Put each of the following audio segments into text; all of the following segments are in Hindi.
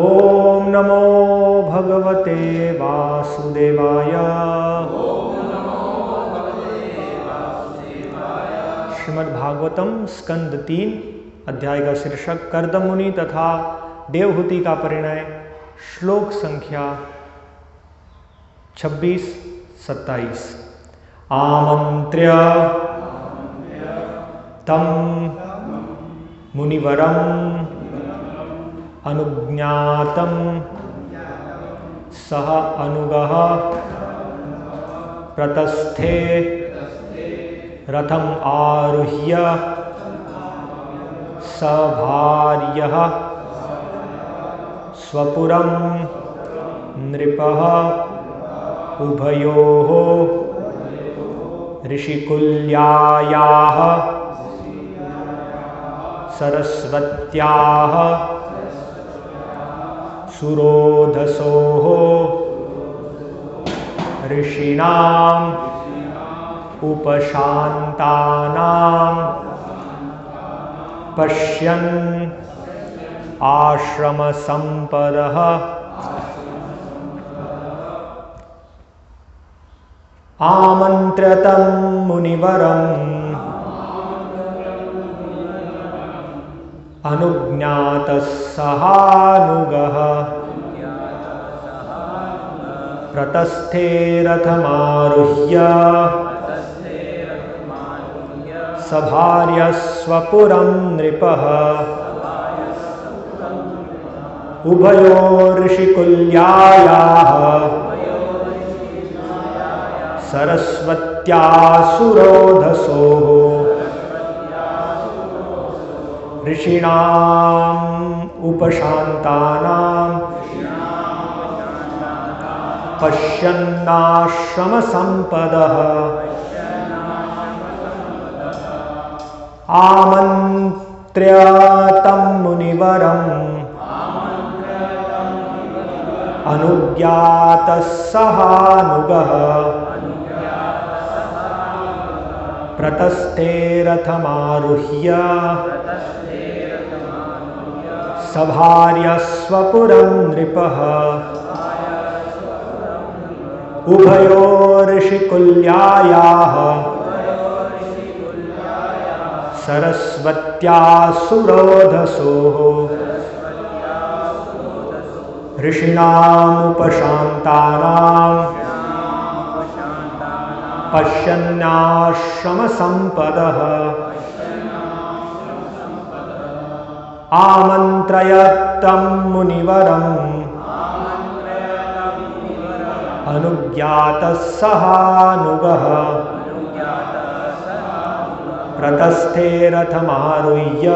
ओम नमो भगवते वासुदेवाय। श्रीमद्भागवतम स्कंद 3 अध्याय का शीर्षक कर्दम मुनि तथा देवहूति का परिणय। श्लोक संख्या 26-27। आमंत्र्य तम मुनिवरम अनुज्ञातम सह अनुगः प्रतस्थे रथम आरुह्य सभार्यः स्वपुरं नृपः उभयोः ऋषिकुल्यायाः सरस्वत्याः सुरोधसोः ऋषीणाम् उपशान्तानां पश्यन् आश्रमसम्पदः आमन्त्रतं मुनिवरम् अनुज्ञातः सहानुगः प्रतस्थे रथमारुह्य सभार्यः स्वपुरं नृपः उभयोर्षिकुल्यायाः सरस्वत्यासुरोधसोः ऋषीणाम् उपशान्तानां पश्यन्नाश्रमसम्पदः आमन्त्र्य तं मुनिवरम् अनुज्ञातः सहानुगः प्रतस्थे रथमारुह्य सभार्यः स्वपुरं नृपः उभयोर्षिकुल्यायाः सरस्वत्यासुरोधसोः ऋषीणामुपशान्तानां पश्यन्नाश्रमसम्पदः आमन्त्रयतं मुनिवरम् अनुज्ञातः सहानुगः प्रतस्थे रथमारुह्य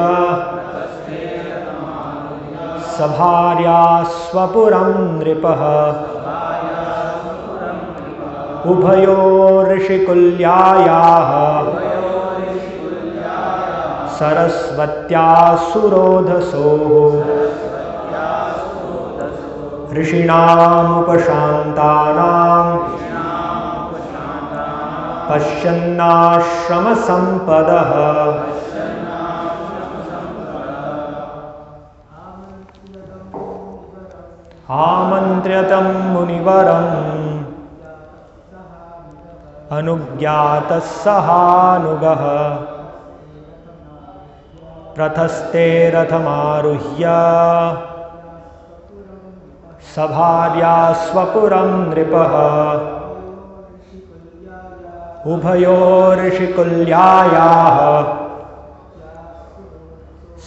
सभार्या स्वपुरं नृपः उभयोर्षिकुल्यायाः सरस्वत्यासुरोधसोः ऋषीणामुपशान्तानां पश्यन्नाश्रमसम्पदः आमन्त्र्यतं मुनिवरम् अनुज्ञातः सहानुगः प्रतस्थे रथमारुह्य सभार्या स्वपुरं नृपः उभयोर्षिकुल्यायाः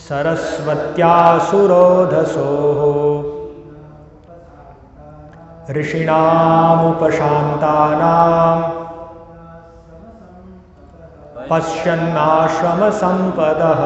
सरस्वत्यासुरोधसोः ऋषीणामुपशान्तानां पश्यन्नाश्रमसम्पदः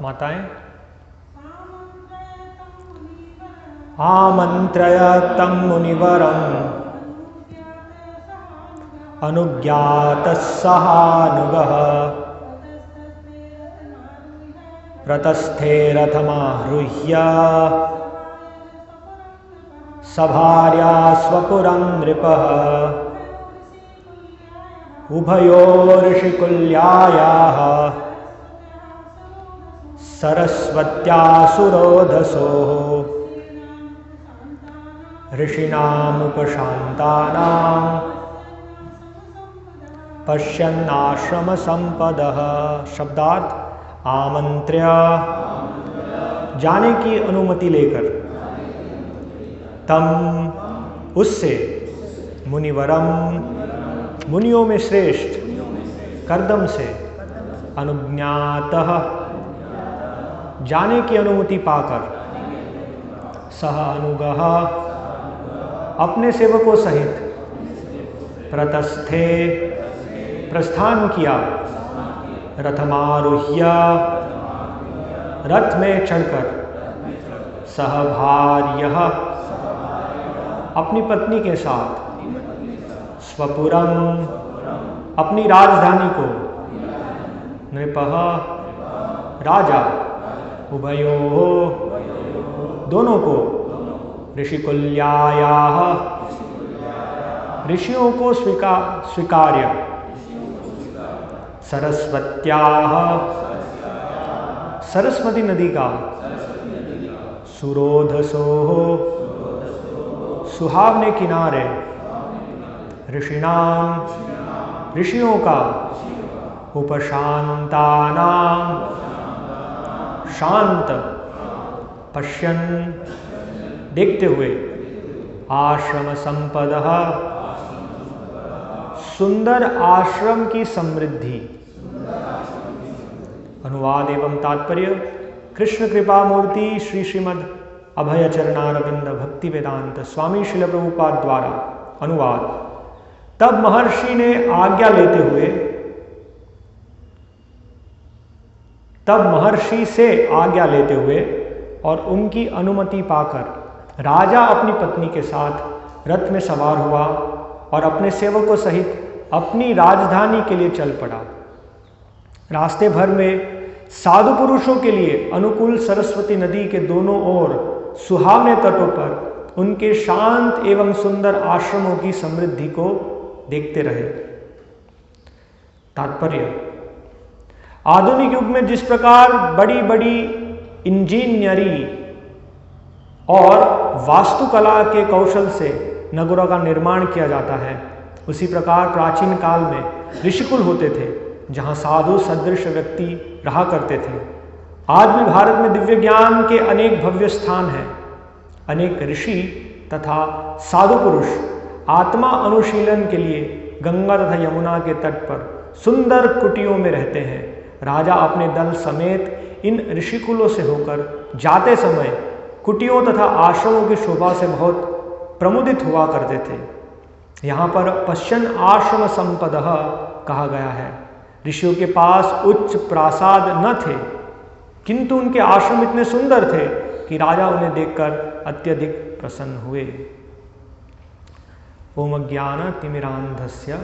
माताएं आमंत्रय तम मुनिवरम अनुज्ञात सहानुगः प्रतस्थे रथमारुह्य सभार्या स्वपुरं नृपः उभयोर्षिकुल्यायाः सरस्वत्यासुरोधसोः ऋषीणामुपशान्तानां पश्यन्नाश्रमसंपदः। शब्दार्थ आमंत्र्य जाने की अनुमति लेकर, तम उससे, मुनिवरम मुनियों में श्रेष्ठ, कर्दम से, अनुज्ञातः जाने की अनुमति पाकर, सह अनुगः अपने सेवकों सहित, प्रतस्थे प्रस्थान किया, रथमारुह्य रथ में चढ़कर, सहभार्यः अपनी पत्नी के साथ, स्वपुरम अपनी राजधानी को, नृपः राजा, उभयोः दोनों को, ऋषिकुल्यायाः ऋषियों को स्वीकार्य, सरस्वत्याः सरस्वती नदी का, सुरोधसोः सुहावने किनारे, ऋषिणाम ऋषियों का, उपशांतानाम शांत, पश्यन् देखते हुए, आश्रम संपदः सुंदर आश्रम की समृद्धि। अनुवाद एवं तात्पर्य कृष्ण कृपा मूर्ति श्री श्रीमद् अभय चरणारविंद भक्ति वेदांत स्वामी श्रील प्रभुपाद द्वारा अनुवाद। तब महर्षि ने आज्ञा लेते हुए, तब महर्षि से आज्ञा लेते हुए और उनकी अनुमति पाकर राजा अपनी पत्नी के साथ रथ में सवार हुआ और अपने सेवकों सहित अपनी राजधानी के लिए चल पड़ा। रास्ते भर में साधु पुरुषों के लिए अनुकूल सरस्वती नदी के दोनों ओर सुहावने तटों पर उनके शांत एवं सुंदर आश्रमों की समृद्धि को देखते रहे। तात्पर्य, आधुनिक युग में जिस प्रकार बड़ी बड़ी इंजीनियरी और वास्तुकला के कौशल से नगरों का निर्माण किया जाता है, उसी प्रकार प्राचीन काल में ऋषिकुल होते थे जहां साधु सदृश व्यक्ति रहा करते थे। आज भी भारत में दिव्य ज्ञान के अनेक भव्य स्थान हैं। अनेक ऋषि तथा साधु पुरुष आत्मा अनुशीलन के लिए गंगा तथा यमुना के तट पर सुंदर कुटियों में रहते हैं। राजा अपने दल समेत इन ऋषिकुलों से होकर जाते समय कुटियों तथा आश्रमों की शोभा से बहुत प्रमुदित हुआ करते थे। यहाँ पर पश्यन् आश्रम संपदः कहा गया है। ऋषियों के पास उच्च प्रासाद न थे, किंतु उनके आश्रम इतने सुंदर थे कि राजा उन्हें देखकर अत्यधिक प्रसन्न हुए। ओम ज्ञानतिमिरान्धस्य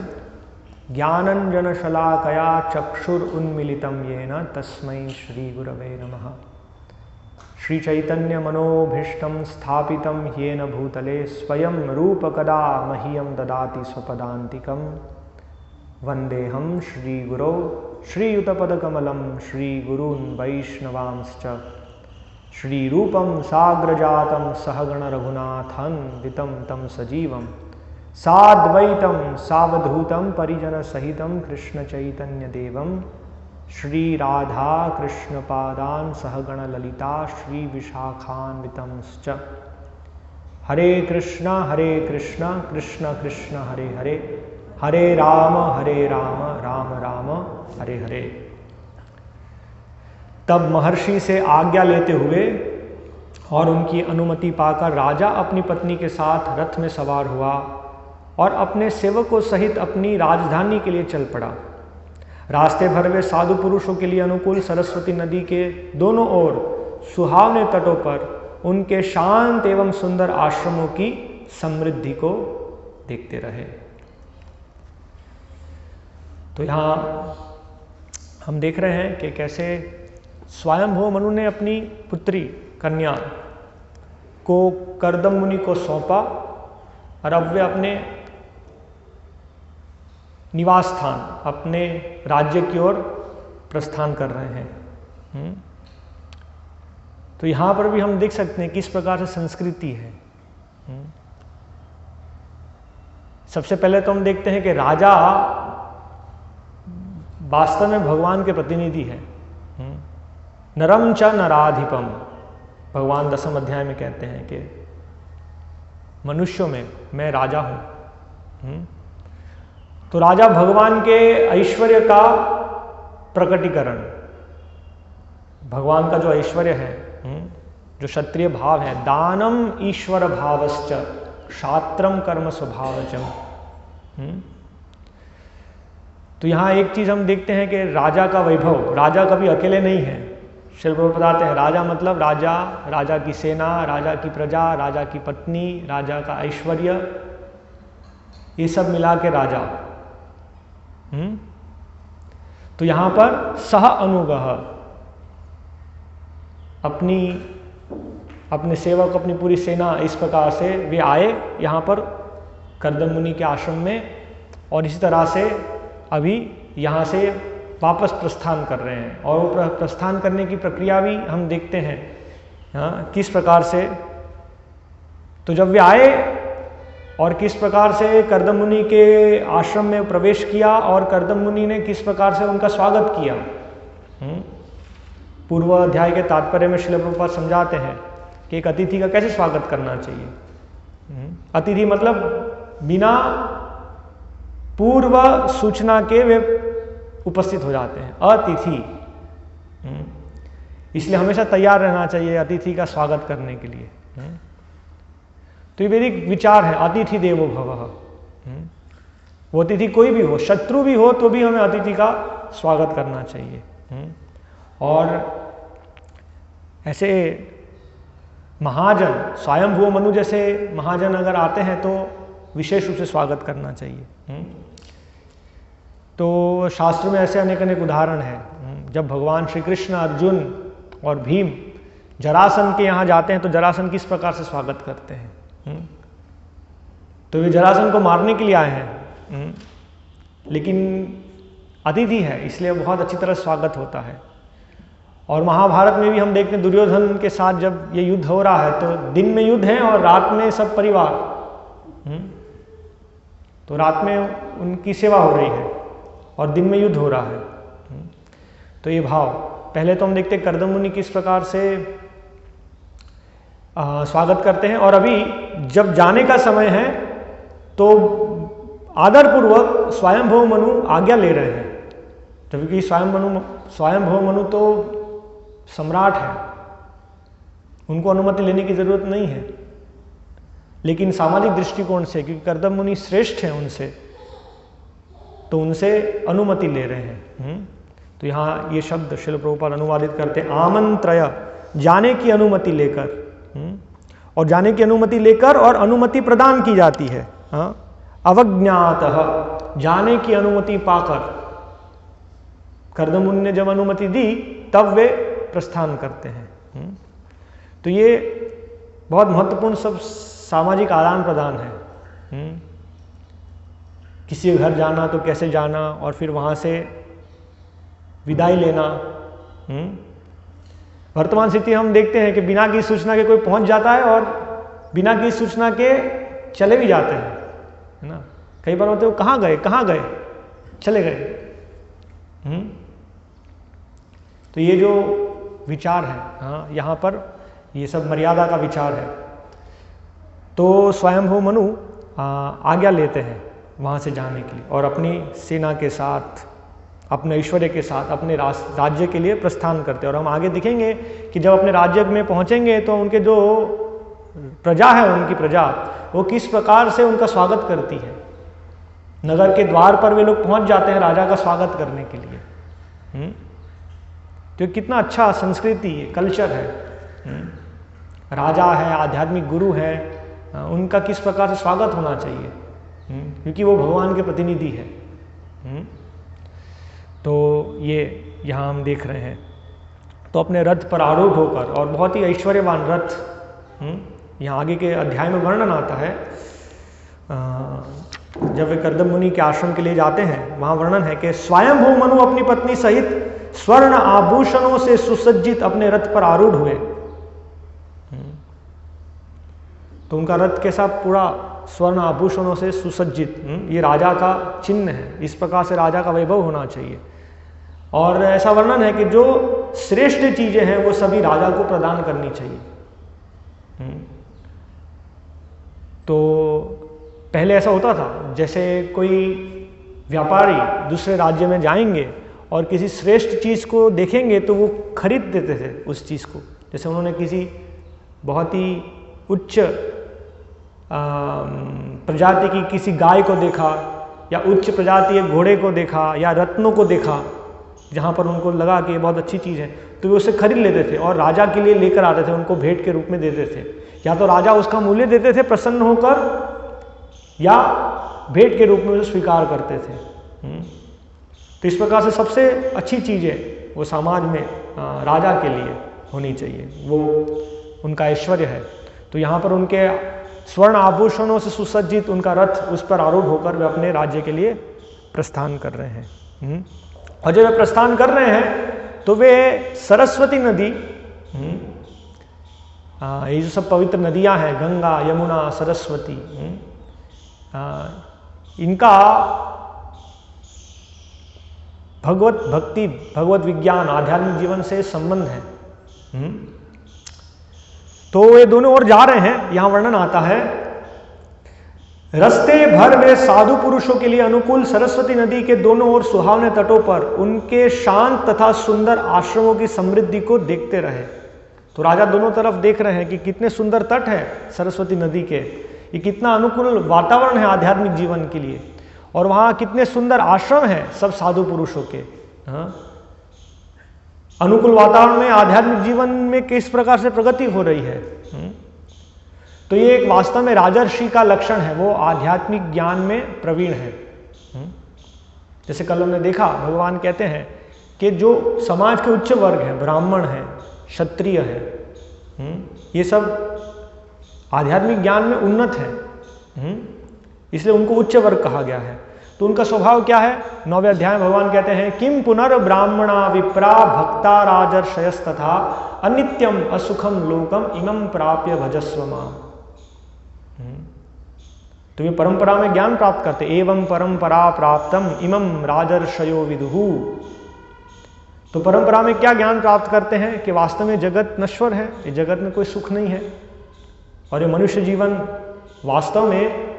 ज्ञानञ्जनशलाकया चक्षुरुन्मीलितं येन तस्मै श्रीगुरवे नमः। श्रीचैतन्यमनोभीष्टं स्थापितं येन भूतले स्वयं रूपकदा मह्यं ददाति स्वपदान्तिकं। वन्देऽहं श्रीगुरो श्रीयुतपदकमलं श्रीगुरून् वैष्णवांश्च। श्रीरूपं साग्रजातं सहगण रघुनाथान्वितं तं सजीवं साद्वैतं सावधूतं परिजनसहितं कृष्णचैतन्यदेवं श्री राधा कृष्ण पादान सहगण ललिता श्री विशाखान्वितंश्च। हरे कृष्ण कृष्ण कृष्ण हरे हरे, हरे राम राम राम हरे हरे। तब महर्षि से आज्ञा लेते हुए और उनकी अनुमति पाकर राजा अपनी पत्नी के साथ रथ में सवार हुआ और अपने सेवकों सहित अपनी राजधानी के लिए चल पड़ा। रास्ते भर वे साधु पुरुषों के लिए अनुकूल सरस्वती नदी के दोनों ओर सुहावने तटों पर उनके शांत एवं सुंदर आश्रमों की समृद्धि को देखते रहे। तो यहाँ हम देख रहे हैं कि कैसे स्वयंभू मनु ने अपनी पुत्री कन्या को कर्दम मुनि को सौंपा और अब वे अपने निवास स्थान, अपने राज्य की ओर प्रस्थान कर रहे हैं। तो यहाँ पर भी हम देख सकते हैं किस प्रकार से संस्कृति है। सबसे पहले तो हम देखते हैं कि राजा वास्तव में भगवान के प्रतिनिधि है। नरम च नराधिपम, भगवान 10वें अध्याय में कहते हैं कि मनुष्यों में मैं राजा हूं। तो राजा भगवान के ऐश्वर्य का प्रकटीकरण, भगवान का जो ऐश्वर्य है, जो क्षत्रिय भाव है, दानम ईश्वर भावश्च क्षात्रम कर्म स्वभावजम। तो यहां एक चीज हम देखते हैं कि राजा का वैभव, राजा कभी अकेले नहीं है। श्रील प्रभुपाद बताते हैं राजा मतलब राजा, राजा की सेना, राजा की प्रजा, राजा की पत्नी, राजा का ऐश्वर्य, ये सब मिला के राजा। तो यहां पर सह अनुगह, अपने सेवक, अपनी पूरी सेना, इस प्रकार से वे आए यहाँ पर कर्दम मुनि के आश्रम में और इसी तरह से अभी यहाँ से वापस प्रस्थान कर रहे हैं। और वो प्रस्थान करने की प्रक्रिया भी हम देखते हैं किस प्रकार से। तो जब वे आए और किस प्रकार से कर्दम मुनि के आश्रम में प्रवेश किया और कर्दम मुनि ने किस प्रकार से उनका स्वागत किया, पूर्व अध्याय के तात्पर्य में श्रील प्रभुपाद समझाते हैं कि एक अतिथि का कैसे स्वागत करना चाहिए। अतिथि मतलब बिना पूर्व सूचना के वे उपस्थित हो जाते हैं, अतिथि। इसलिए हमेशा तैयार रहना चाहिए अतिथि का स्वागत करने के लिए। तो ये वैदिक विचार है, अतिथि देवो भवः। वो अतिथि कोई भी हो, शत्रु भी हो तो भी हमें अतिथि का स्वागत करना चाहिए। और ऐसे महाजन, स्वयंभू मनु जैसे महाजन अगर आते हैं तो विशेष रूप से स्वागत करना चाहिए। तो शास्त्र में ऐसे अनेक अनेक उदाहरण हैं। जब भगवान श्री कृष्ण, अर्जुन और भीम जरासंध के यहाँ जाते हैं तो जरासंध किस प्रकार से स्वागत करते हैं। तो वे जरासंध को मारने के लिए आए हैं, लेकिन अतिथि है इसलिए बहुत अच्छी तरह स्वागत होता है। और महाभारत में भी हम देखते हैं दुर्योधन के साथ जब ये युद्ध हो रहा है तो दिन में युद्ध है और रात में सब परिवार, तो रात में उनकी सेवा हो रही है और दिन में युद्ध हो रहा है। तो ये भाव पहले तो हम देखते हैं कर्दम मुनि किस प्रकार से स्वागत करते हैं। और अभी जब जाने का समय है तो आदरपूर्वक स्वयंभू मनु आज्ञा ले रहे हैं, क्योंकि स्वयंभू मनु तो सम्राट है, उनको अनुमति लेने की जरूरत नहीं है। लेकिन सामाजिक दृष्टिकोण से, क्योंकि कर्दम मुनि श्रेष्ठ हैं उनसे, तो उनसे अनुमति ले रहे हैं। तो यहाँ ये शब्द श्रील प्रभुपाद अनुवादित करते हैं, आमंत्रय, जाने की अनुमति लेकर। और जाने की अनुमति लेकर और अनुमति प्रदान की जाती है। अवज्ञातः, जाने की अनुमति पाकर कर्दम मुनि ने जब अनुमति दी तब वे प्रस्थान करते हैं। तो ये बहुत महत्वपूर्ण सब सामाजिक आदान प्रदान है। किसी के घर जाना तो कैसे जाना और फिर वहाँ से विदाई लेना। वर्तमान स्थिति हम देखते हैं कि बिना किसी सूचना के कोई पहुँच जाता है और बिना किसी सूचना के चले भी जाते हैं, है ना। कई बार होते हैं कहाँ गए चले गए। तो ये जो विचार है, हाँ, यहाँ पर ये सब मर्यादा का विचार है। तो स्वयंभू मनु आज्ञा लेते हैं वहाँ से जाने के लिए और अपनी सेना के साथ, अपने ऐश्वर्य के साथ अपने राज्य के लिए प्रस्थान करते हैं। और हम आगे दिखेंगे कि जब अपने राज्य में पहुँचेंगे तो उनके जो प्रजा है, उनकी प्रजा वो किस प्रकार से उनका स्वागत करती है। नगर के द्वार पर वे लोग पहुँच जाते हैं राजा का स्वागत करने के लिए। तो कितना अच्छा संस्कृति है, कल्चर है। राजा है, आध्यात्मिक गुरु है, उनका किस प्रकार से स्वागत होना चाहिए, क्योंकि वो भगवान के प्रतिनिधि है। तो ये यहाँ हम देख रहे हैं। तो अपने रथ पर आरूढ़ होकर, और बहुत ही ऐश्वर्यवान रथ, यहाँ आगे के अध्याय में वर्णन आता है। जब वे कर्दम मुनि के आश्रम के लिए जाते हैं, वहाँ वर्णन है कि स्वयंभू मनु अपनी पत्नी सहित स्वर्ण आभूषणों से सुसज्जित अपने रथ पर आरूढ़ हुए। तो उनका रथ कैसा, पूरा स्वर्ण आभूषणों से सुसज्जित। ये राजा का चिन्ह है, इस प्रकार से राजा का वैभव होना चाहिए। और ऐसा वर्णन है कि जो श्रेष्ठ चीजें हैं वो सभी राजा को प्रदान करनी चाहिए। तो पहले ऐसा होता था, जैसे कोई व्यापारी दूसरे राज्य में जाएंगे और किसी श्रेष्ठ चीज़ को देखेंगे तो वो खरीद देते थे उस चीज़ को। जैसे उन्होंने किसी बहुत ही उच्च प्रजाति की किसी गाय को देखा, या उच्च प्रजाति के घोड़े को देखा, या रत्नों को देखा, जहाँ पर उनको लगा कि ये बहुत अच्छी चीज़ है, तो वे उसे खरीद लेते थे और राजा के लिए लेकर आते थे, उनको भेंट के रूप में देते थे। या तो राजा उसका मूल्य देते थे प्रसन्न होकर, या भेंट के रूप में उसे स्वीकार करते थे। तो इस प्रकार से सबसे अच्छी चीज़ें वो समाज में राजा के लिए होनी चाहिए, वो उनका ऐश्वर्य है। तो यहाँ पर उनके स्वर्ण आभूषणों से सुसज्जित उनका रथ, उस पर आरूढ़ होकर वे अपने राज्य के लिए प्रस्थान कर रहे हैं। और जब वे प्रस्थान कर रहे हैं तो वे सरस्वती नदी, ये जो सब पवित्र नदियां हैं, गंगा, यमुना, सरस्वती, इनका भगवत भक्ति, भगवत विज्ञान, आध्यात्मिक जीवन से संबंध है। तो ये दोनों ओर जा रहे हैं। यहां वर्णन आता है, रस्ते भर वे साधु पुरुषों के लिए अनुकूल सरस्वती नदी के दोनों ओर सुहावने तटों पर उनके शांत तथा सुंदर आश्रमों की समृद्धि को देखते रहे। तो राजा दोनों तरफ देख रहे हैं कि कितने सुंदर तट है सरस्वती नदी के, ये कितना अनुकूल वातावरण है आध्यात्मिक जीवन के लिए, और वहाँ कितने सुंदर आश्रम हैं सब साधु पुरुषों के। अनुकूल वातावरण में आध्यात्मिक जीवन में किस प्रकार से प्रगति हो रही है। तो ये एक वास्तव में राजर्षि का लक्षण है, वो आध्यात्मिक ज्ञान में प्रवीण है। जैसे कल हमने देखा, भगवान कहते हैं कि जो समाज के उच्च वर्ग हैं, ब्राह्मण हैं, क्षत्रिय है, ये सब आध्यात्मिक ज्ञान में उन्नत है, इसलिए उनको उच्च वर्ग कहा गया है। तो उनका स्वभाव क्या है? 9वें अध्याय में भगवान कहते हैं, किम पुनर्ब्राह्मणा विप्रा भक्ता राजर्षयस्तथा अनित्यम असुखम लोकम इमं प्राप्य भजस्व माम। तो ये परंपरा में ज्ञान प्राप्त करते, एवं परंपरा प्राप्तम इमं राजर्षयो विदुहु। तो परंपरा में क्या ज्ञान प्राप्त करते हैं कि वास्तव में जगत नश्वर है, ये जगत में कोई सुख नहीं है, और ये मनुष्य जीवन वास्तव में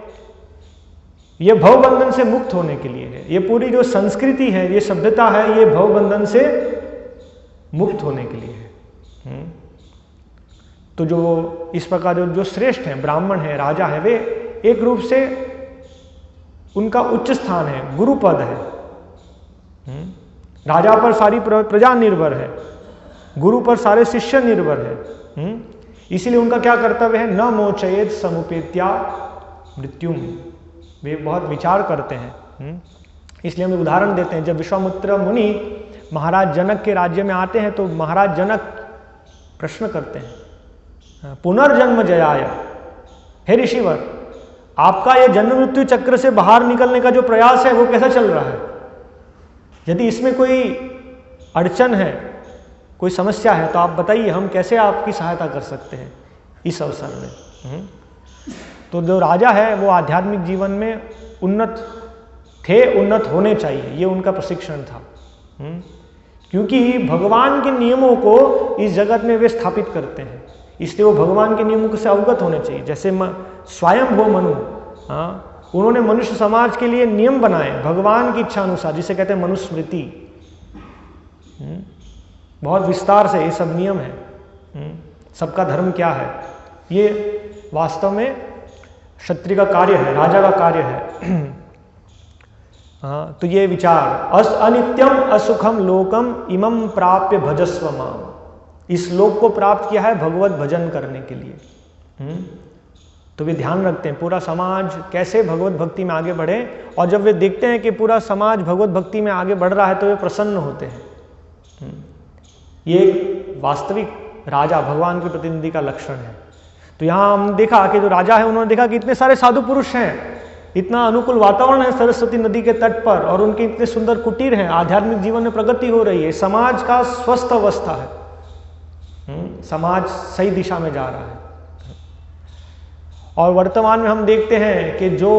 ये भवबंधन से मुक्त होने के लिए है। ये पूरी जो संस्कृति है, ये सभ्यता है, ये भवबंधन से मुक्त होने के लिए है। तो जो इस प्रकार जो श्रेष्ठ हैं, ब्राह्मण है, राजा है, वे एक रूप से उनका उच्च स्थान है, गुरु पद है। राजा पर सारी प्रजा निर्भर है, गुरु पर सारे शिष्य निर्भर है। इसीलिए उनका क्या कर्तव्य है? न मोचयेत समुपेत्या मृत्युम। वे बहुत विचार करते हैं। इसलिए हम उदाहरण देते हैं, जब विश्वामित्र मुनि महाराज जनक के राज्य में आते हैं तो महाराज जनक प्रश्न करते हैं, पुनर्जन्म जयाय, हे ऋषिवर, आपका ये जन्म मृत्यु चक्र से बाहर निकलने का जो प्रयास है वो कैसा चल रहा है? यदि इसमें कोई अड़चन है, कोई समस्या है, तो आप बताइए, हम कैसे आपकी सहायता कर सकते हैं इस अवसर में। तो जो राजा है वो आध्यात्मिक जीवन में उन्नत थे, उन्नत होने चाहिए, ये उनका प्रशिक्षण था। क्योंकि भगवान के नियमों को इस जगत में वे स्थापित करते हैं, इसलिए वो भगवान के नियमों से अवगत होने चाहिए। जैसे स्वयं वो मनु, उन्होंने मनुष्य समाज के लिए नियम बनाए भगवान की इच्छा अनुसार, जिसे कहते हैं मनुस्मृति। बहुत विस्तार से ये सब नियम है, सबका धर्म क्या है, ये वास्तव में क्षत्रिय का कार्य है, राजा का कार्य है। हाँ, तो ये विचार अनित्यम असुखम लोकम इमं प्राप्य भजस्व माम, इस लोक को प्राप्त किया है भगवत भजन करने के लिए। तो वे ध्यान रखते हैं पूरा समाज कैसे भगवत भक्ति में आगे बढ़े, और जब वे देखते हैं कि पूरा समाज भगवत भक्ति में आगे बढ़ रहा है तो वे प्रसन्न होते हैं। ये वास्तविक राजा भगवान के प्रतिनिधि का लक्षण है। तो यहाँ हम देखा कि जो राजा है उन्होंने देखा कि इतने सारे साधु पुरुष हैं, इतना अनुकूल वातावरण है सरस्वती नदी के तट पर, और उनके इतने सुंदर कुटीर हैं, आध्यात्मिक जीवन में प्रगति हो रही है, समाज का स्वस्थ अवस्था है, समाज सही दिशा में जा रहा है। और वर्तमान में हम देखते हैं कि जो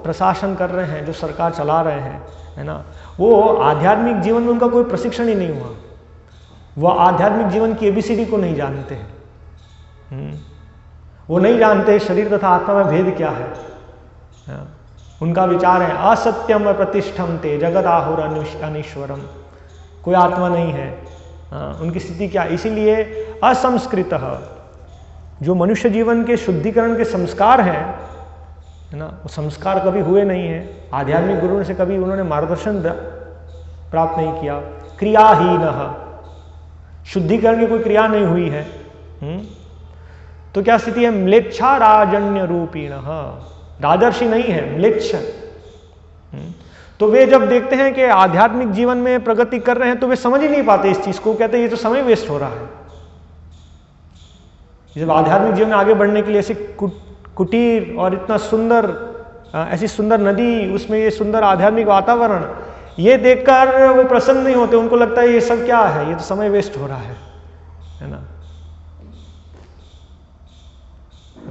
प्रशासन कर रहे हैं, जो सरकार चला रहे हैं, है ना, वो आध्यात्मिक जीवन में उनका कोई प्रशिक्षण ही नहीं हुआ, वह आध्यात्मिक जीवन की एबीसीडी को नहीं जानते हैं, वो नहीं जानते शरीर तथा आत्मा में भेद क्या है। उनका विचार है असत्यम प्रतिष्ठम ते जगत आहुर अनीश्वरम, कोई आत्मा नहीं है। उनकी स्थिति क्या, इसीलिए असंस्कृत जो मनुष्य जीवन के शुद्धिकरण के संस्कार हैं, है ना, वो संस्कार कभी हुए नहीं हैं, आध्यात्मिक गुरुओं से कभी उन्होंने मार्गदर्शन प्राप्त नहीं किया। क्रियाहीन, शुद्धिकरण की कोई क्रिया नहीं हुई है। तो क्या स्थिति है, म्लेच्छा राजन्य रूपीण, राजर्षि नहीं है, म्लेच्छ। तो वे जब देखते हैं कि आध्यात्मिक जीवन में प्रगति कर रहे हैं तो वे समझ ही नहीं पाते इस चीज को, कहते हैं ये तो समय वेस्ट हो रहा है। जब आध्यात्मिक जीवन में आगे बढ़ने के लिए ऐसे कुटीर और इतना सुंदर, ऐसी सुंदर नदी, उसमें ये सुंदर आध्यात्मिक वातावरण, ये देखकर वो प्रसन्न नहीं होते, उनको लगता है ये सब क्या है, ये तो समय वेस्ट हो रहा है ना।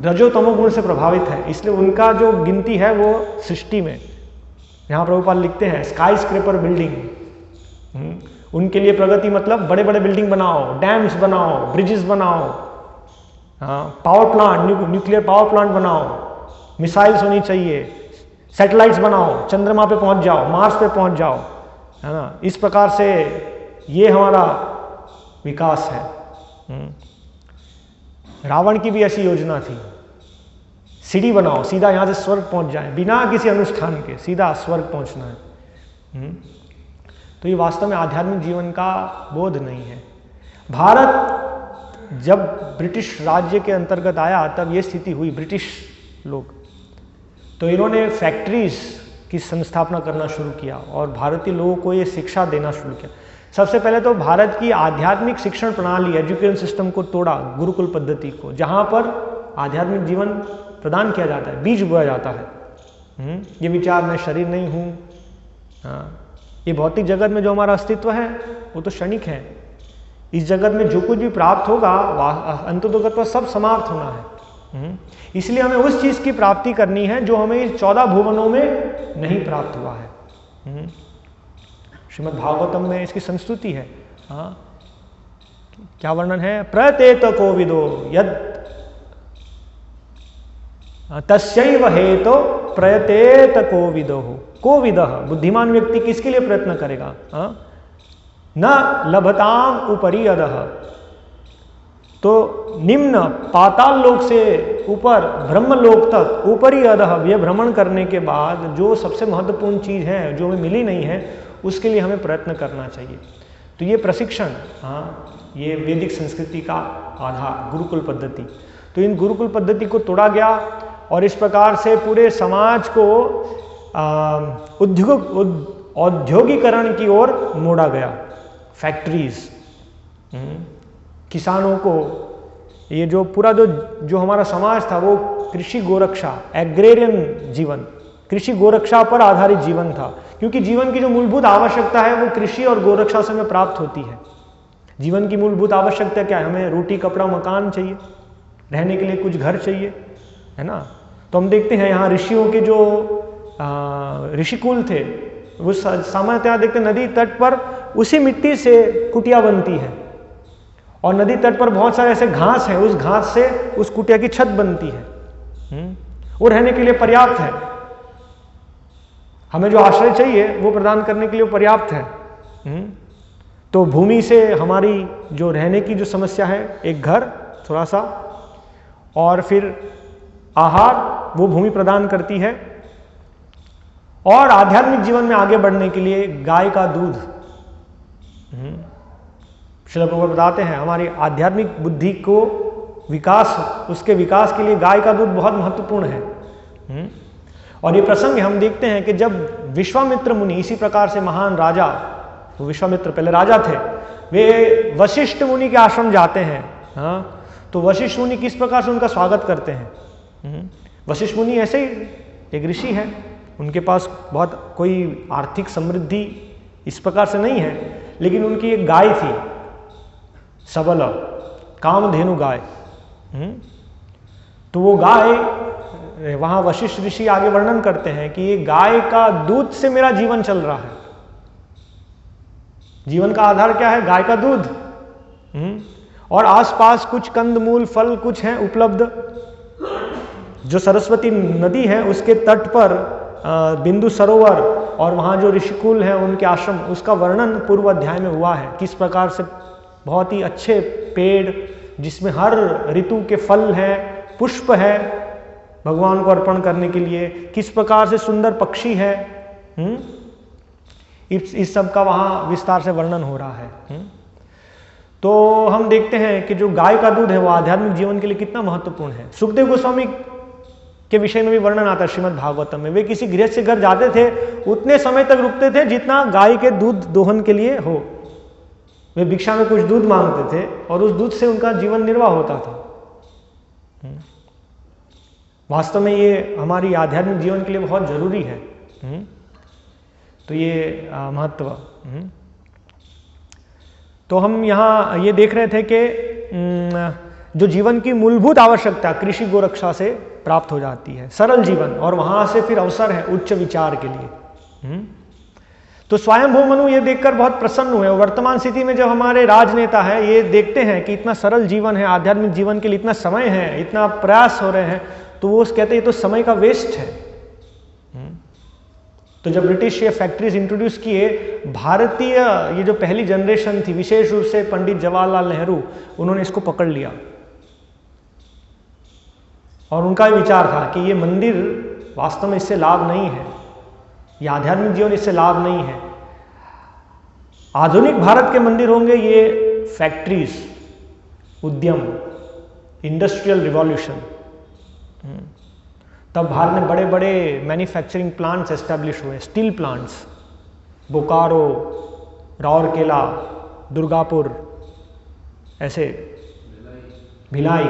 रजो तमो गुण से प्रभावित है, इसलिए उनका जो गिनती है वो सृष्टि में, यहाँ प्रभुपाद लिखते हैं स्काई स्क्रैपर बिल्डिंग, उनके लिए प्रगति मतलब बड़े बड़े बिल्डिंग बनाओ, डैम्स बनाओ, ब्रिजेस बनाओ, power plant, nuclear power plant बनाओ, मिसाइल्स होनी चाहिए, सैटेलाइट्स बनाओ, चंद्रमा पे पहुंच जाओ, मार्स पे पहुंच जाओ, है ना। इस प्रकार से ये हमारा विकास है। रावण की भी ऐसी योजना थी, सीढ़ी बनाओ, सीधा यहाँ से स्वर्ग पहुंच जाए, बिना किसी अनुष्ठान के सीधा स्वर्ग पहुंचना है। तो ये वास्तव में आध्यात्मिक जीवन का बोध नहीं है। भारत जब ब्रिटिश राज्य के अंतर्गत आया तब ये स्थिति हुई, ब्रिटिश लोग, तो इन्होंने फैक्ट्रीज की संस्थापना करना शुरू किया और भारतीय लोगों को ये शिक्षा देना शुरू किया। सबसे पहले तो भारत की आध्यात्मिक शिक्षण प्रणाली, एजुकेशन सिस्टम को तोड़ा, गुरुकुल पद्धति को, जहाँ पर आध्यात्मिक जीवन प्रदान किया जाता है, बीज बोया जाता है। ये विचार मैं शरीर नहीं हूँ, ये भौतिक जगत में जो हमारा अस्तित्व है वो तो क्षणिक है, इस जगत में जो कुछ भी प्राप्त होगा अंततोगत्वा सब समाप्त होना है। इसलिए हमें उस चीज की प्राप्ति करनी है जो हमें इस 14 भुवनों में नहीं प्राप्त हुआ है। श्रीमद् भागवतम में इसकी संस्तुति है। क्या वर्णन है, प्रत्येत कोविदो यद तस्यैव हेतो प्रयतेत कोविदो, कोविदः बुद्धिमान व्यक्ति किसके लिए प्रयत्न करेगा, न लभताम उपरि अधः, तो निम्न पाताल लोक से ऊपर ब्रह्म लोक तक ऊपरी अधः ये भ्रमण करने के बाद जो सबसे महत्वपूर्ण चीज है जो हमें मिली नहीं है उसके लिए हमें प्रयत्न करना चाहिए। तो ये प्रशिक्षण, ये वैदिक संस्कृति का आधार गुरुकुल पद्धति। तो इन गुरुकुल पद्धति को तोड़ा गया और इस प्रकार से पूरे समाज को औद्योगिकरण की ओर मोड़ा गया। फैक्ट्रीज, किसानों को, ये जो पूरा जो हमारा समाज था वो कृषि गोरक्षा, एग्रेरियन जीवन, कृषि गोरक्षा पर आधारित जीवन था, क्योंकि जीवन की जो मूलभूत आवश्यकता है वो कृषि और गोरक्षा से हमें प्राप्त होती है। जीवन की मूलभूत आवश्यकता क्या है, हमें रोटी कपड़ा मकान चाहिए, रहने के लिए कुछ घर चाहिए, है ना। तो हम देखते हैं यहाँ ऋषियों के जो ऋषिकुल थे वो सामान्यतः देखते नदी तट पर उसी मिट्टी से कुटिया बनती है, और नदी तट पर बहुत सारे ऐसे घास हैं, उस घास से उस कुटिया की छत बनती है। वो रहने के लिए पर्याप्त है। हमें जो आश्रय चाहिए वो प्रदान करने के लिए पर्याप्त है। तो भूमि से हमारी जो रहने की जो समस्या है, एक घर थोड़ा सा, और फिर आहार, वो भूमि प्रदान करती है। और आध्यात्मिक जीवन में आगे बढ़ने के लिए गाय का दूध, श्रील प्रभुपाद बताते हैं, हमारी आध्यात्मिक बुद्धि को विकास, उसके विकास के लिए गाय का दूध बहुत महत्वपूर्ण है। और ये प्रसंग हम देखते हैं कि जब विश्वामित्र मुनि, इसी प्रकार से महान राजा, तो विश्वामित्र पहले राजा थे, वे वशिष्ठ मुनि के आश्रम जाते हैं। हाँ, तो वशिष्ठ मुनि किस प्रकार से उनका स्वागत करते हैं। वशिष्ठ मुनि ऐसे ही एक ऋषि है, उनके पास बहुत कोई आर्थिक समृद्धि इस प्रकार से नहीं है, लेकिन उनकी एक गाय थी, सबल कामधेनु गाय। तो वो गाय, वहां वशिष्ठ ऋषि आगे वर्णन करते हैं कि ये गाय का दूध से मेरा जीवन चल रहा है। जीवन का आधार क्या है? गाय का दूध। और आसपास कुछ कंदमूल फल कुछ हैं उपलब्ध। जो सरस्वती नदी है उसके तट पर बिंदु सरोवर और वहाँ जो ऋषिकुल है उनके आश्रम, उसका वर्णन पूर्व अध्याय में हुआ है। किस प्रकार से बहुत ही अच्छे पेड़ जिसमें हर ऋतु के फल हैं, पुष्प है भगवान को अर्पण करने के लिए, किस प्रकार से सुंदर पक्षी है, इस सब का वहाँ विस्तार से वर्णन हो रहा है। तो हम देखते हैं कि जो गाय का दूध है वो आध्यात्मिक जीवन के लिए कितना महत्वपूर्ण है। सुखदेव गोस्वामी के विषय में भी वर्णन आता है श्रीमद् भागवतम में। वे किसी गृहस्थ के घर जाते थे, उतने समय तक रुकते थे जितना गाय के दूध दोहन के लिए हो। वे भिक्षा में कुछ दूध मांगते थे और उस दूध से उनका जीवन निर्वाह होता था। वास्तव में ये हमारी आध्यात्मिक जीवन के लिए बहुत जरूरी है। तो ये महत्व। तो हम यहाँ ये देख रहे थे कि जो जीवन की मूलभूत आवश्यकता कृषि गोरक्षा से प्राप्त हो जाती है, सरल जीवन, और वहां से फिर अवसर है उच्च विचार के लिए। तो स्वयंभू मनु ये देखकर बहुत प्रसन्न हुए। वर्तमान स्थिति में जब हमारे राजनेता है ये देखते हैं कि इतना सरल जीवन है, आध्यात्मिक जीवन के लिए इतना समय है, इतना प्रयास हो रहे हैं, तो वो कहते हैं ये तो समय का वेस्ट है। तो जब ब्रिटिश ये फैक्ट्रीज इंट्रोड्यूस किए, भारतीय ये जो पहली जनरेशन थी, विशेष रूप से पंडित जवाहरलाल नेहरू, उन्होंने इसको पकड़ लिया। और उनका विचार था कि ये मंदिर वास्तव में इससे लाभ नहीं है, ये आध्यात्मिक जीवन इससे लाभ नहीं है। आधुनिक भारत के मंदिर होंगे ये फैक्ट्रीज, उद्यम, इंडस्ट्रियल रिवॉल्यूशन। तब भारत में बड़े बड़े मैन्युफैक्चरिंग प्लांट्स एस्टेब्लिश हुए, स्टील प्लांट्स, बोकारो, राउरकेला, दुर्गापुर, ऐसे भिलाई।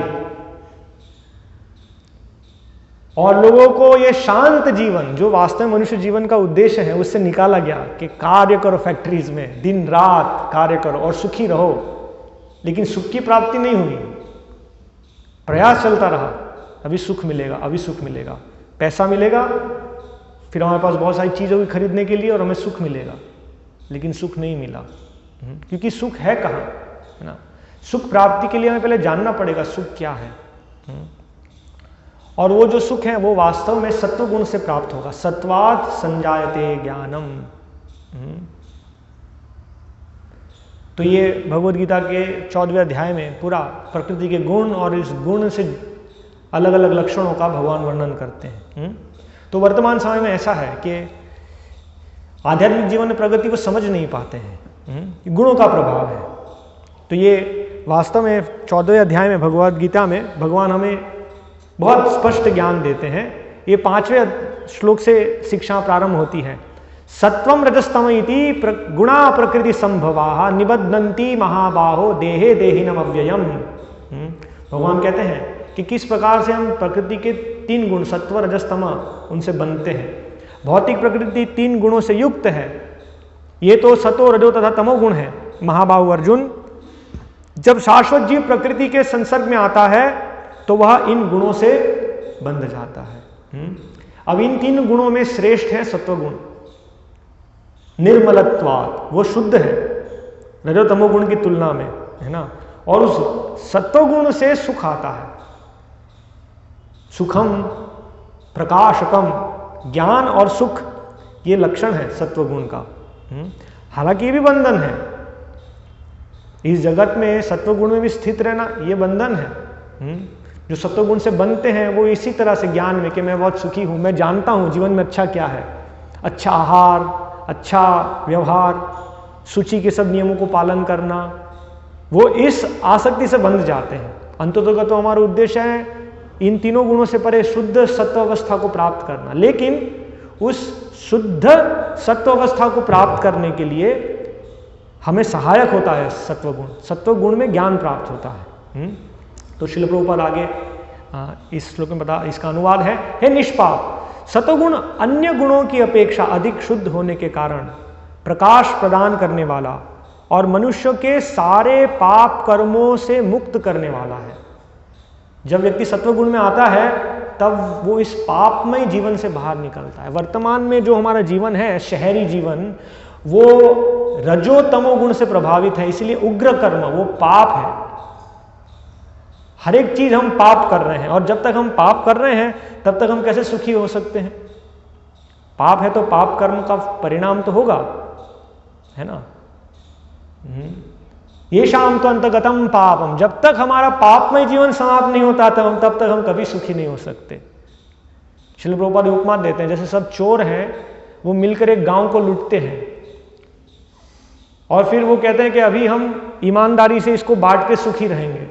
और लोगों को ये शांत जीवन, जो वास्तव में मनुष्य जीवन का उद्देश्य है, उससे निकाला गया कि कार्य करो फैक्ट्रीज में, दिन रात कार्य करो और सुखी रहो। लेकिन सुख की प्राप्ति नहीं हुई, प्रयास चलता रहा, अभी सुख मिलेगा, अभी सुख मिलेगा, पैसा मिलेगा, फिर हमारे पास बहुत सारी चीज़ होगी खरीदने के लिए और हमें सुख मिलेगा, लेकिन सुख नहीं मिला। क्योंकि सुख है कहाँ, है ना। सुख प्राप्ति के लिए हमें पहले जानना पड़ेगा सुख क्या है। और वो जो सुख है वो वास्तव में सत्वगुण से प्राप्त होगा। सत्वात् संजायते ज्ञानम। तो ये भगवद गीता के 14वें अध्याय में पूरा प्रकृति के गुण और इस गुण से अलग अलग लक्षणों का भगवान वर्णन करते हैं। तो वर्तमान समय में ऐसा है कि आध्यात्मिक जीवन में प्रगति को समझ नहीं पाते हैं, गुणों का प्रभाव है। तो ये वास्तव में 14वें अध्याय में भगवद गीता में भगवान हमें बहुत स्पष्ट ज्ञान देते हैं। ये 5वें श्लोक से शिक्षा प्रारंभ होती है। सत्वम रजस्तम इति गुणा प्रकृति संभवा निबद्धन्ति महाबाहो देहे देहिनम अव्ययम। भगवान कहते हैं कि किस प्रकार से हम प्रकृति के 3 गुण सत्व रजस्तम उनसे बनते हैं। भौतिक प्रकृति 3 गुणों से युक्त है। ये तो सतो रजो तथा तमो गुण है। महाबाहु अर्जुन, जब शाश्वत जीव प्रकृति के संसर्ग में आता है तो वह इन गुणों से बंध जाता है। अब इन 3 गुणों में श्रेष्ठ है सत्वगुण। निर्मलत्वात्, वो शुद्ध है रजो तमो गुण की तुलना में, है ना। और उस सत्वगुण से सुख आता है, सुखम प्रकाशकम, ज्ञान और सुख, ये लक्षण है सत्वगुण का। हालांकि ये भी बंधन है, इस जगत में सत्वगुण में भी स्थित रहना ये बंधन है। जो सत्वगुण से बनते हैं वो इसी तरह से ज्ञान में कि मैं बहुत सुखी हूं, मैं जानता हूं जीवन में अच्छा क्या है, अच्छा आहार, अच्छा व्यवहार, सूची के सब नियमों को पालन करना, वो इस आसक्ति से बंध जाते हैं। अंततः तो हमारा उद्देश्य है इन तीनों गुणों से परे शुद्ध सत्व अवस्था को प्राप्त करना, लेकिन उस शुद्ध सत्व अवस्था को प्राप्त करने के लिए हमें सहायक होता है सत्वगुण। सत्वगुण में ज्ञान प्राप्त होता है। तो श्रील प्रभुपाद आगे इस श्लोक में बता, इसका अनुवाद है, हे निष्पाप, सत्वगुण अन्य गुणों की अपेक्षा अधिक शुद्ध होने के कारण प्रकाश प्रदान करने वाला और मनुष्य के सारे पाप कर्मों से मुक्त करने वाला है। जब व्यक्ति सत्वगुण में आता है तब वो इस पापमय जीवन से बाहर निकलता है। वर्तमान में जो हमारा जीवन है, शहरी जीवन, वो रजो तमो गुण से प्रभावित है, इसलिए उग्र कर्म, वो पाप है। हर एक चीज हम पाप कर रहे हैं, और जब तक हम पाप कर रहे हैं तब तक हम कैसे सुखी हो सकते हैं? पाप है तो पाप कर्म का परिणाम तो होगा, है ना। ये शाम तो अंतगतम पापम, जब तक हमारा पापमय जीवन समाप्त नहीं होता तब तक हम कभी सुखी नहीं हो सकते। श्रील प्रभुपाद उपमा देते हैं, जैसे सब चोर हैं, वो मिलकर एक गांव को लूटते हैं और फिर वो कहते हैं कि अभी हम ईमानदारी से इसको बांट के सुखी रहेंगे।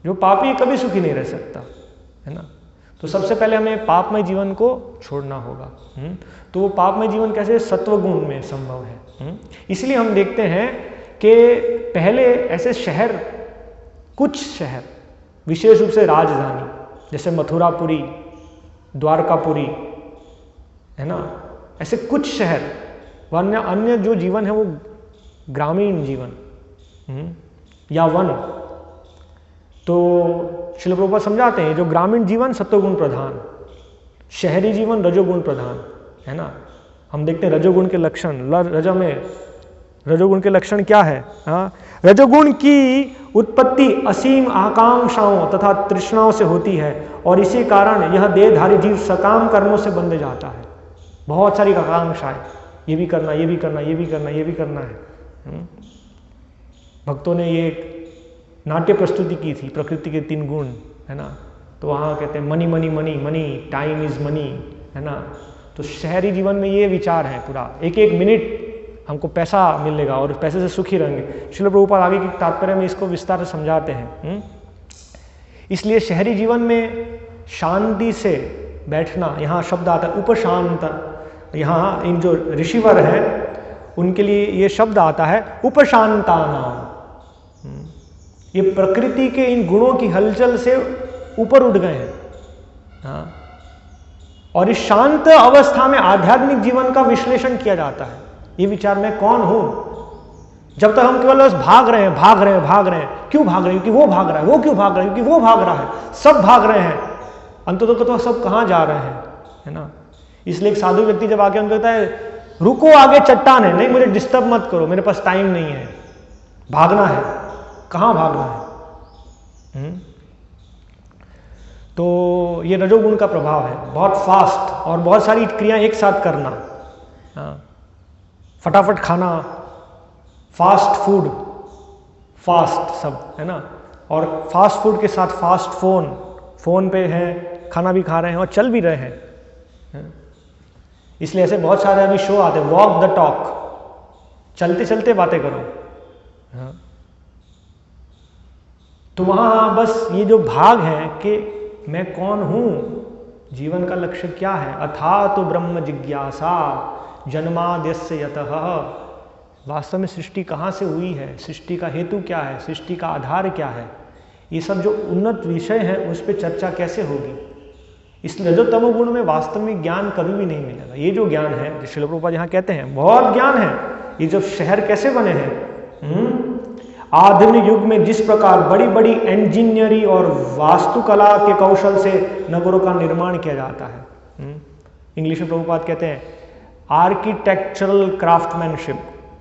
जो पापी कभी सुखी नहीं रह सकता, है ना। तो सबसे पहले हमें पापमय जीवन को छोड़ना होगा। तो वो पापमय जीवन कैसे? सत्वगुण में संभव है। इसलिए हम देखते हैं कि पहले ऐसे शहर, कुछ शहर, विशेष रूप से राजधानी जैसे मथुरापुरी, द्वारकापुरी, है ना, ऐसे कुछ शहर, वरना अन्य जो जीवन है वो ग्रामीण जीवन या वन। तो श्रील प्रभुपाद समझाते हैं जो ग्रामीण जीवन सत्वगुण प्रधान, शहरी जीवन रजोगुण प्रधान, है ना। हम देखते हैं रजोगुण के लक्षण, रजोगुण के लक्षण क्या है? रजोगुण की उत्पत्ति असीम आकांक्षाओं तथा तृष्णाओं से होती है और इसी कारण यह देहधारी जीव सकाम कर्मों से बंध जाता है। बहुत सारी आकांक्षाएं, ये भी करना, ये भी करना, ये भी करना, ये भी करना है। भक्तों ने ये नाट्य प्रस्तुति की थी, प्रकृति के 3 गुण, है ना। तो वहाँ कहते हैं money money money money, time is money, है ना। तो शहरी जीवन में ये विचार है पूरा, एक एक मिनट हमको पैसा मिलेगा और पैसे से सुखी रहेंगे। श्रील प्रभुपाद आगे के तात्पर्य में इसको विस्तार से समझाते हैं। इसलिए शहरी जीवन में शांति से बैठना, यहाँ शब्द आता है उपशांत। यहाँ इन जो ऋषिवर हैं उनके लिए ये शब्द आता है उपशांतानाम। ये प्रकृति के इन गुणों की हलचल से ऊपर उठ गए हैं। और इस शांत अवस्था में आध्यात्मिक जीवन का विश्लेषण किया जाता है। ये विचार, मैं कौन हूं? जब तक हम केवल बस भाग रहे हैं, भाग रहे हैं, भाग रहे हैं, क्यों भाग रहे हैं? क्योंकि वो भाग रहा है, वो क्यों भाग रहा है? क्योंकि वो भाग रहा है, सब भाग रहे हैं, अंततः तो सब कहां जा रहे हैं, है ना। इसलिए एक साधु व्यक्ति जब आके उनको कहता है रुको, आगे चट्टान है, नहीं मुझे डिस्टर्ब मत करो, मेरे पास टाइम नहीं है, भागना है, कहां भागना है? तो ये रजोगुण का प्रभाव है, बहुत फास्ट और बहुत सारी क्रियाएं एक साथ करना, फटाफट खाना, फास्ट फूड, फास्ट सब, है ना। और फास्ट फूड के साथ फास्ट फोन पे है, खाना भी खा रहे हैं और चल भी रहे हैं। इसलिए ऐसे बहुत सारे अभी शो आते हैं, वॉक द टॉक, चलते चलते बातें करो। तो वहां बस ये जो भाग है कि मैं कौन हूं, जीवन का लक्ष्य क्या है, अथा तो ब्रह्म जिज्ञासा जन्माद्यस्य यतः, वास्तव में सृष्टि कहाँ से हुई है, सृष्टि का हेतु क्या है, सृष्टि का आधार क्या है, ये सब जो उन्नत विषय है उस पर चर्चा कैसे होगी। इस रजोतमो गुण में वास्तव में ज्ञान कभी भी नहीं मिलेगा। ये जो ज्ञान है, जो श्रील प्रभुपाद यहाँ कहते हैं, बहुत ज्ञान है। ये जो शहर कैसे बने हैं, आधुनिक युग में जिस प्रकार बड़ी बड़ी इंजीनियरिंग और वास्तुकला के कौशल से नगरों का निर्माण किया जाता है। इंग्लिश में प्रभुपाद कहते हैं architectural craftsmanship,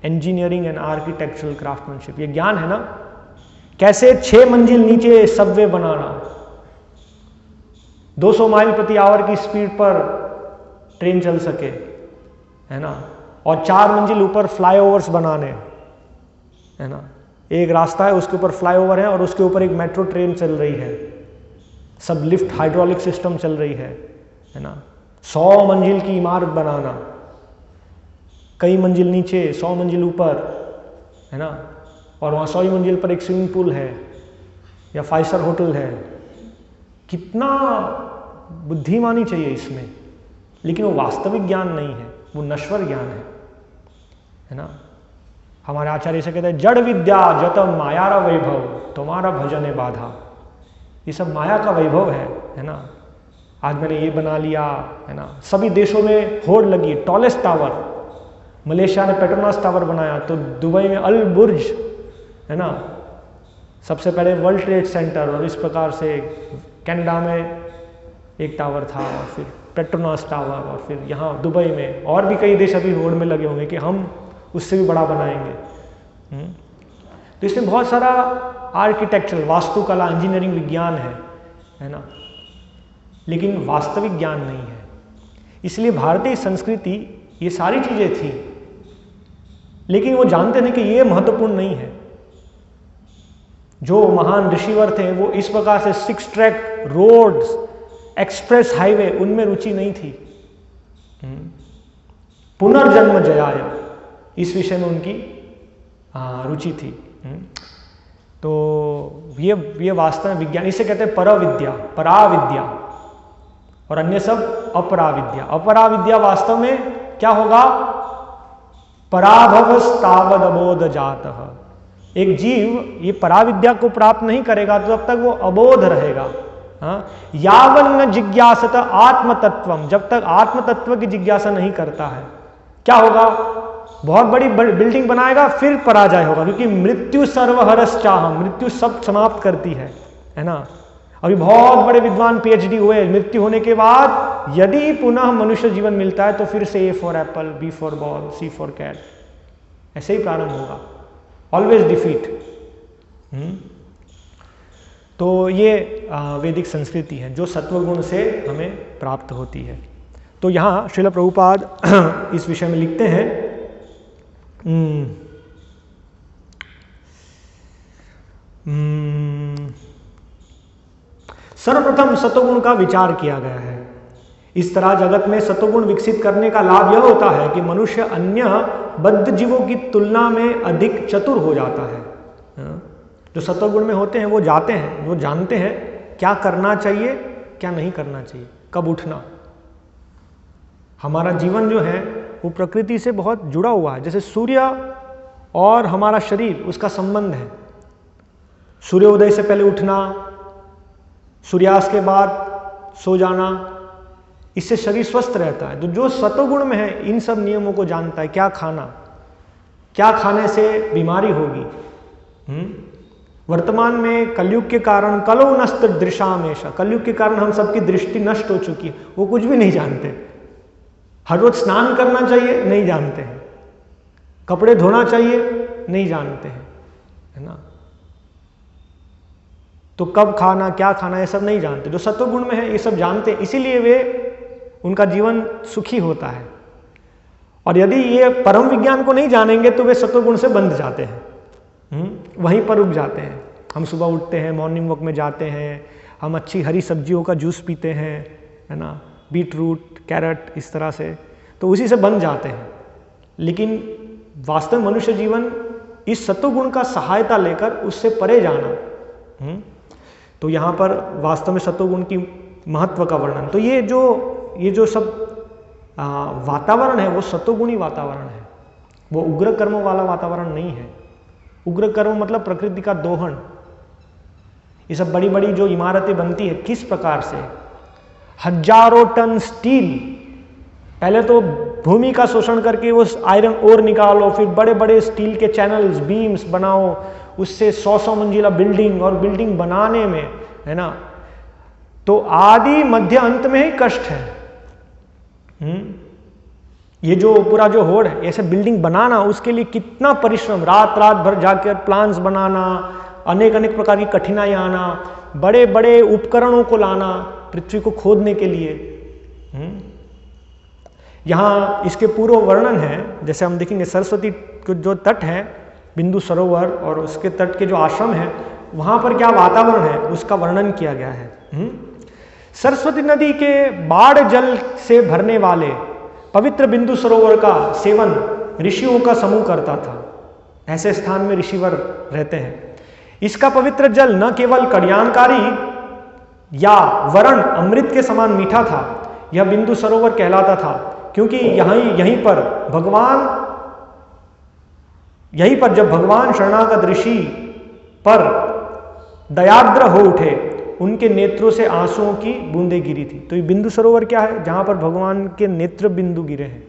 engineering and architectural craftsmanship, ये ज्ञान है ना। कैसे 6 मंजिल नीचे सबवे बनाना, 200 माइल प्रति आवर की स्पीड पर ट्रेन चल सके, है ना, और 4 मंजिल ऊपर फ्लाईओवर्स बनाने, है ना। एक रास्ता है, उसके ऊपर फ्लाईओवर है और उसके ऊपर एक मेट्रो ट्रेन चल रही है, सब लिफ्ट हाइड्रोलिक सिस्टम चल रही है ना। 100 मंजिल की इमारत बनाना, कई मंजिल नीचे 100 मंजिल ऊपर, है ना, और वहाँ 100 मंजिल पर एक स्विमिंग पूल है या 5 स्टार होटल है। कितना बुद्धिमानी चाहिए इसमें, लेकिन वो वास्तविक ज्ञान नहीं है, वो नश्वर ज्ञान है ना। हमारे आचार्य से कहते हैं जड़ विद्या जत मायारा वैभव तुम्हारा भजन बाधा। ये सब माया का वैभव है ना। आज मैंने ये बना लिया, है ना। सभी देशों में होड़ लगी, टॉलेस्ट टावर, मलेशिया ने पेट्रोनास टावर बनाया, तो दुबई में अल बुर्ज, है ना, सबसे पहले वर्ल्ड ट्रेड सेंटर, और इस प्रकार से कनाडा में एक टावर था, और फिर पेट्रोनास टावर, और फिर यहाँ दुबई में, और भी कई देश अभी होड़ में लगे होंगे कि हम उससे भी बड़ा बनाएंगे। तो इसमें बहुत सारा आर्किटेक्चरल, वास्तुकला, इंजीनियरिंग विज्ञान है ना, लेकिन वास्तविक ज्ञान नहीं है। इसलिए भारतीय संस्कृति ये सारी चीजें थी, लेकिन वो जानते नहीं कि ये महत्वपूर्ण नहीं है। जो महान ऋषिवर थे वो इस प्रकार से 6 ट्रैक रोड्स, एक्सप्रेस हाईवे, उनमें रुचि नहीं थी। पुनर्जन्म जयाय, इस विषय में उनकी रुचि थी। तो ये वास्तव में विज्ञान, इसे कहते हैं परविद्या, पराविद्या, और अन्य सब अपराविद्या। अपराविद्या वास्तव में क्या होगा? पराभवस्तावद अबोध जातः। एक जीव ये पराविद्या को प्राप्त नहीं करेगा तो तब तक वो अबोध रहेगा। यावन्न जिज्ञासत आत्मतत्वम, जब तक आत्मतत्व की जिज्ञासा नहीं करता है, क्या होगा? बहुत बड़ी बिल्डिंग बनाएगा, फिर पराजय होगा, क्योंकि मृत्यु सर्वहरश्चाह, मृत्यु सब समाप्त करती है ना। अभी बहुत बड़े विद्वान पीएचडी हुए, मृत्यु होने के बाद यदि पुनः मनुष्य जीवन मिलता है तो फिर से A for apple, B for ball, C for cat, ऐसे ही प्रारंभ होगा, ऑलवेज डिफीट। तो ये वैदिक संस्कृति है जो सत्वगुण से हमें प्राप्त होती है। तो यहाँ श्रील प्रभुपाद इस विषय में लिखते हैं, सर्वप्रथम सत्वगुण का विचार किया गया है। इस तरह जगत में सत्वगुण विकसित करने का लाभ यह होता है कि मनुष्य अन्य बद्ध जीवों की तुलना में अधिक चतुर हो जाता है। जो सत्वगुण में होते हैं वो जाते हैं, वो जानते हैं क्या करना चाहिए, क्या नहीं करना चाहिए, कब उठना। हमारा जीवन जो है वो प्रकृति से बहुत जुड़ा हुआ है। जैसे सूर्य और हमारा शरीर, उसका संबंध है। सूर्योदय से पहले उठना, सूर्यास्त के बाद सो जाना, इससे शरीर स्वस्थ रहता है। तो जो सत्वगुण में है इन सब नियमों को जानता है, क्या खाना, क्या खाने से बीमारी होगी। वर्तमान में कलयुग के कारण कलो नष्ट दृशामेशा, कलयुग के कारण हम सबकी दृष्टि नष्ट हो चुकी है, वो कुछ भी नहीं जानते। हर रोज स्नान करना चाहिए, नहीं जानते हैं। कपड़े धोना चाहिए, नहीं जानते हैं, है ना। तो कब खाना, क्या खाना, ये सब नहीं जानते। जो सत्वगुण में है ये सब जानते हैं, इसीलिए वे, उनका जीवन सुखी होता है। और यदि ये परम विज्ञान को नहीं जानेंगे तो वे सत्वगुण से बंध जाते हैं, वहीं पर रुक जाते हैं। हम सुबह उठते हैं, मॉर्निंग वॉक में जाते हैं, हम अच्छी हरी सब्जियों का जूस पीते हैं, है ना, बीट रूट, कैरेट, इस तरह से, तो उसी से बन जाते हैं। लेकिन वास्तव में मनुष्य जीवन इस सत्वगुण का सहायता लेकर उससे परे जाना। तो यहाँ पर वास्तव में सत्वगुण की महत्व का वर्णन। तो ये जो सब वातावरण है वो सत्वगुणी वातावरण है, वो उग्र कर्मों वाला वातावरण नहीं है। उग्र कर्म मतलब प्रकृति का दोहन। ये सब बड़ी बड़ी जो इमारतें बनती है किस प्रकार से, हजारों टन स्टील, पहले तो भूमि का शोषण करके उस आयरन ओर निकालो, फिर बड़े बड़े स्टील के चैनल्स, बीम्स बनाओ, उससे 100 मंजिला बिल्डिंग, और बिल्डिंग बनाने में, है ना, तो आदि मध्य अंत में ही कष्ट है। ये जो पूरा जो होड़ है, ऐसे बिल्डिंग बनाना, उसके लिए कितना परिश्रम, रात रात भर जाकर प्लान्स बनाना, अनेक अनेक प्रकार की कठिनाइयाँ आना, बड़े बड़े उपकरणों को लाना पृथ्वी को खोदने के लिए। यहाँ इसके पूर्व वर्णन है, जैसे हम देखेंगे सरस्वती के जो तट है, बिंदु सरोवर और उसके तट के जो आश्रम है, वहाँ पर क्या वातावरण है उसका वर्णन किया गया है। सरस्वती नदी के बाढ़ जल से भरने वाले पवित्र बिंदु सरोवर का सेवन ऋषियों का समूह करता था। ऐसे स्थान में ऋषिवर रहते हैं। इसका पवित्र जल न केवल कल्याणकारी या वरण अमृत के समान मीठा था, यह बिंदु सरोवर कहलाता था क्योंकि यहीं पर जब भगवान शरणागत ऋषि पर दयाद्र हो उठे, उनके नेत्रों से आंसुओं की बूंदें गिरी थी। तो ये बिंदु सरोवर क्या है? जहां पर भगवान के नेत्र बिंदु गिरे हैं,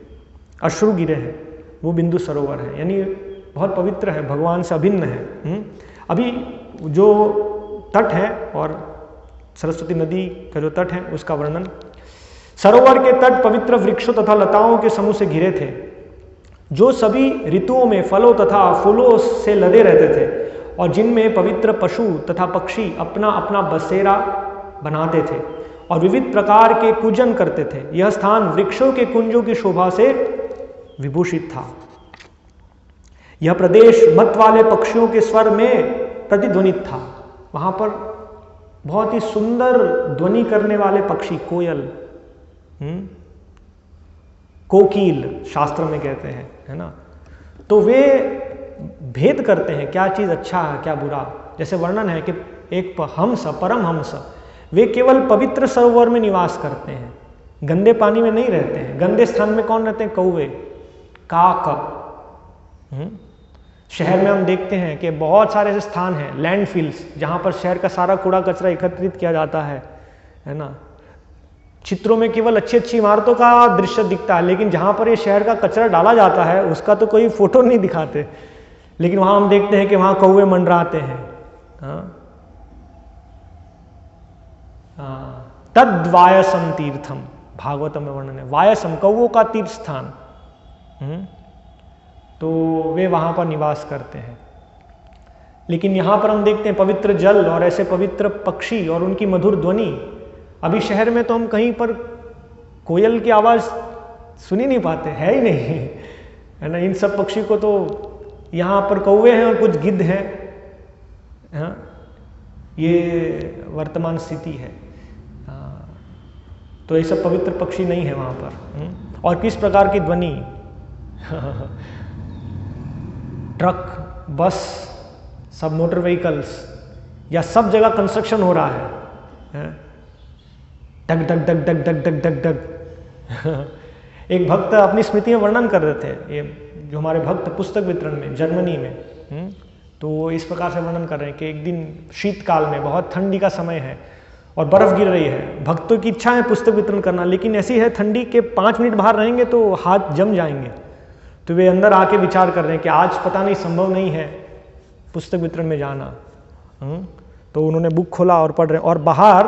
अश्रु गिरे हैं, वो बिंदु सरोवर है। यानी बहुत पवित्र है, भगवान से अभिन्न है। अभी जो तट है और सरस्वती नदी का जो तट है उसका वर्णन। सरोवर के तट पवित्र वृक्षों तथा लताओं के समूह से घिरे थे, जो सभी ऋतुओं में फलों तथा फूलों से लदे रहते थे और जिनमें पवित्र पशु तथा पक्षी अपना अपना बसेरा बनाते थे और विविध प्रकार के पूजन करते थे। यह स्थान वृक्षों के कुंजों की शोभा से विभूषित था। यह प्रदेश मत वाले पक्षियों के स्वर में प्रतिध्वनित था। वहां पर बहुत ही सुंदर ध्वनि करने वाले पक्षी, कोयल, कोकिल शास्त्र में कहते हैं, है ना। तो वे भेद करते हैं क्या चीज अच्छा है क्या बुरा। जैसे वर्णन है कि एक हंस, परम हंस, वे केवल पवित्र सरोवर में निवास करते हैं, गंदे पानी में नहीं रहते हैं। गंदे स्थान में कौन रहते हैं? कौवे, काक। शहर में हम देखते हैं कि बहुत सारे ऐसे स्थान हैं, लैंडफिल्स, जहां पर शहर का सारा कूड़ा कचरा एकत्रित किया जाता है ना। चित्रों में केवल अच्छी अच्छी इमारतों का दृश्य दिखता है, लेकिन जहां पर ये शहर का कचरा डाला जाता है उसका तो कोई फोटो नहीं दिखाते। लेकिन वहां हम देखते हैं कि वहां कौवे मंडराते हैं। तद वायसम तीर्थम, भागवतम में वर्णन है, वायसम कौवों का तीर्थ स्थान। तो वे वहां पर निवास करते हैं। लेकिन यहां पर हम देखते हैं पवित्र जल और ऐसे पवित्र पक्षी और उनकी मधुर ध्वनि। अभी शहर में तो हम कहीं पर कोयल की आवाज सुन ही नहीं पाते, है ही नहीं, है ना। इन सब पक्षी को तो यहाँ पर कौवे हैं और कुछ गिद्ध हैं, ये वर्तमान स्थिति है। तो ये सब पवित्र पक्षी नहीं है वहाँ पर। और किस प्रकार की ध्वनि, ट्रक, बस, सब मोटर व्हीकल्स, या सब जगह कंस्ट्रक्शन हो रहा है, डग डग डग डग डग डग डग डग। एक भक्त अपनी स्मृति में वर्णन कर रहे थे, ये जो हमारे भक्त पुस्तक वितरण में जर्मनी में, तो वो इस प्रकार से वर्णन कर रहे हैं कि एक दिन शीतकाल में, बहुत ठंडी का समय है और बर्फ गिर रही है। भक्तों की इच्छा है पुस्तक वितरण करना, लेकिन ऐसी है ठंडी के 5 मिनट बाहर रहेंगे तो हाथ जम जाएंगे। तो वे अंदर आके विचार कर रहे हैं कि आज पता नहीं संभव नहीं है पुस्तक वितरण में जाना। तो उन्होंने बुक खोला और पढ़ रहे, और बाहर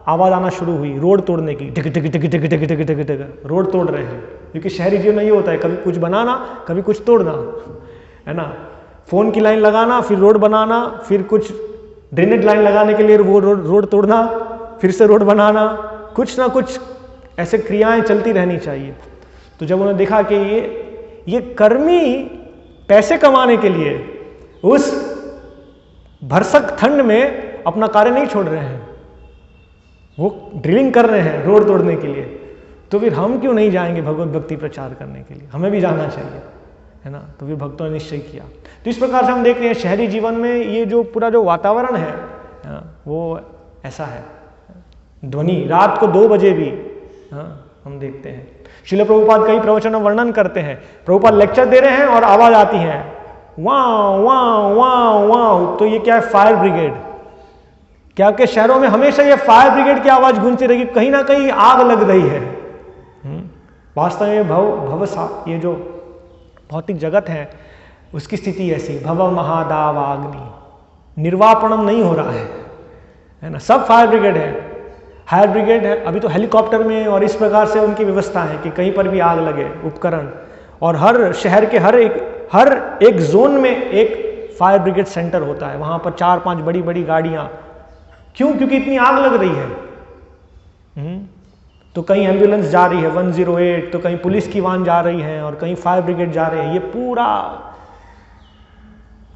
आवाज आना शुरू हुई रोड तोड़ने की, टिक टिक टिक टिक टिक टिक टिक टिक, रोड तोड़ रहे हैं। क्योंकि शहरी जीवन में ये होता है, कभी कुछ बनाना कभी कुछ तोड़ना, है ना। फोन की लाइन लगाना, फिर रोड बनाना, फिर कुछ ड्रेनेज लाइन लगाने के लिए वो रोड तोड़ना, फिर से रोड बनाना, कुछ ना कुछ ऐसे क्रियाएं चलती रहनी चाहिए। तो जब उन्होंने देखा कि ये कर्मी पैसे कमाने के लिए उस भरसक ठंड में अपना कार्य नहीं छोड़ रहे हैं, वो ड्रिलिंग कर रहे हैं रोड तोड़ने के लिए, तो फिर हम क्यों नहीं जाएंगे भगवत भक्ति प्रचार करने के लिए, हमें भी जाना चाहिए, है ना। तो फिर भक्तों ने निश्चय किया। तो इस प्रकार से हम देख रहे हैं शहरी जीवन में ये जो पूरा जो वातावरण है वो ऐसा है। ध्वनि रात को 2 बजे भी हम देखते हैं। श्रील प्रभुपाद कई प्रवचन वर्णन करते हैं, प्रभुपाद लेक्चर दे रहे हैं और आवाज आती है वाह वाह वाह वाह। तो ये क्या है? Fire brigade. क्या के शहरों में हमेशा ये फायर ब्रिगेड की आवाज गूंजती रहेगी, कहीं ना कहीं आग लग रही है। वास्तव में ये जो भौतिक जगत है उसकी स्थिति ऐसी, भव महादावाग्नि, निर्वापणम नहीं हो रहा है ना। सब फायर ब्रिगेड है, फायर ब्रिगेड है, अभी तो हेलीकॉप्टर में और इस प्रकार से उनकी व्यवस्था है कि कहीं पर भी आग लगे उपकरण, और हर शहर के हर एक जोन में एक फायर ब्रिगेड सेंटर होता है, वहां पर 4-5 बड़ी बड़ी गाड़ियां। क्यों? क्योंकि इतनी आग लग रही है। तो कहीं एम्बुलेंस जा रही है 108, तो कहीं पुलिस की वाहन जा रही है और कहीं फायर ब्रिगेड जा रहे हैं। ये पूरा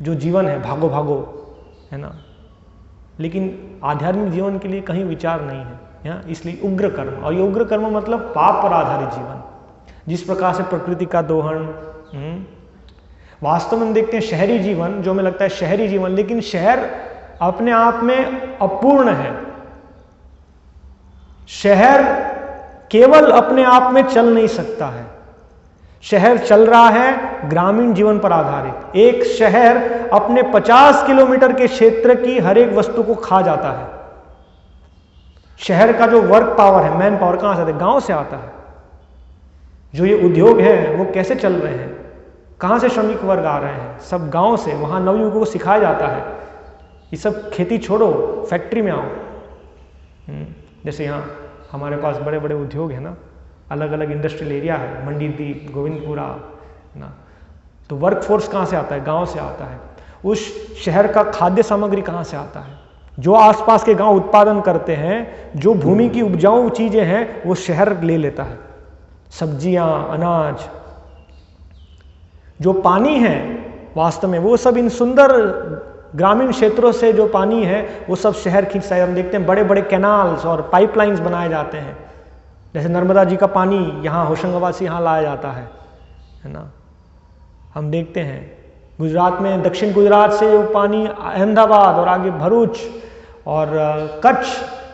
जो जीवन है भागो भागो है ना, लेकिन आध्यात्मिक जीवन के लिए कहीं विचार नहीं है, इसलिए उग्र कर्म। और ये उग्र कर्म मतलब पाप पर आधारित जीवन, जिस प्रकार से प्रकृति का दोहन। वास्तव में हम देखते हैं शहरी जीवन, जो हमें लगता है शहरी जीवन, लेकिन शहर अपने आप में अपूर्ण है। शहर केवल अपने आप में चल नहीं सकता है, शहर चल रहा है ग्रामीण जीवन पर आधारित। एक शहर अपने 50 किलोमीटर के क्षेत्र की हर एक वस्तु को खा जाता है। शहर का जो वर्क पावर है, मैन पावर, कहां से आता है? गांव से आता है। जो ये उद्योग है वो कैसे चल रहे हैं? कहां से श्रमिक वर्ग आ रहे हैं? सब गांव से। वहां नवयुवकों को सिखाया जाता है ये सब खेती छोड़ो, फैक्ट्री में आओ। जैसे यहाँ हमारे पास बड़े बड़े उद्योग है ना, अलग अलग इंडस्ट्रियल एरिया है, मंडी द्वीप, गोविंदपुरा ना, तो वर्क फोर्स कहाँ से आता है? गांव से आता है। उस शहर का खाद्य सामग्री कहाँ से आता है? जो आसपास के गांव उत्पादन करते हैं, जो भूमि की उपजाऊ चीजें हैं वो शहर ले लेता है, सब्जियां, अनाज। जो पानी है वास्तव में वो सब इन सुंदर ग्रामीण क्षेत्रों से जो पानी है वो सब शहर खींचता है। हम देखते हैं बड़े बड़े कैनाल्स और पाइपलाइंस बनाए जाते हैं। जैसे नर्मदा जी का पानी यहाँ होशंगाबाद से यहाँ लाया जाता है ना। हम देखते हैं गुजरात में, दक्षिण गुजरात से वो पानी अहमदाबाद और आगे भरूच और कच्छ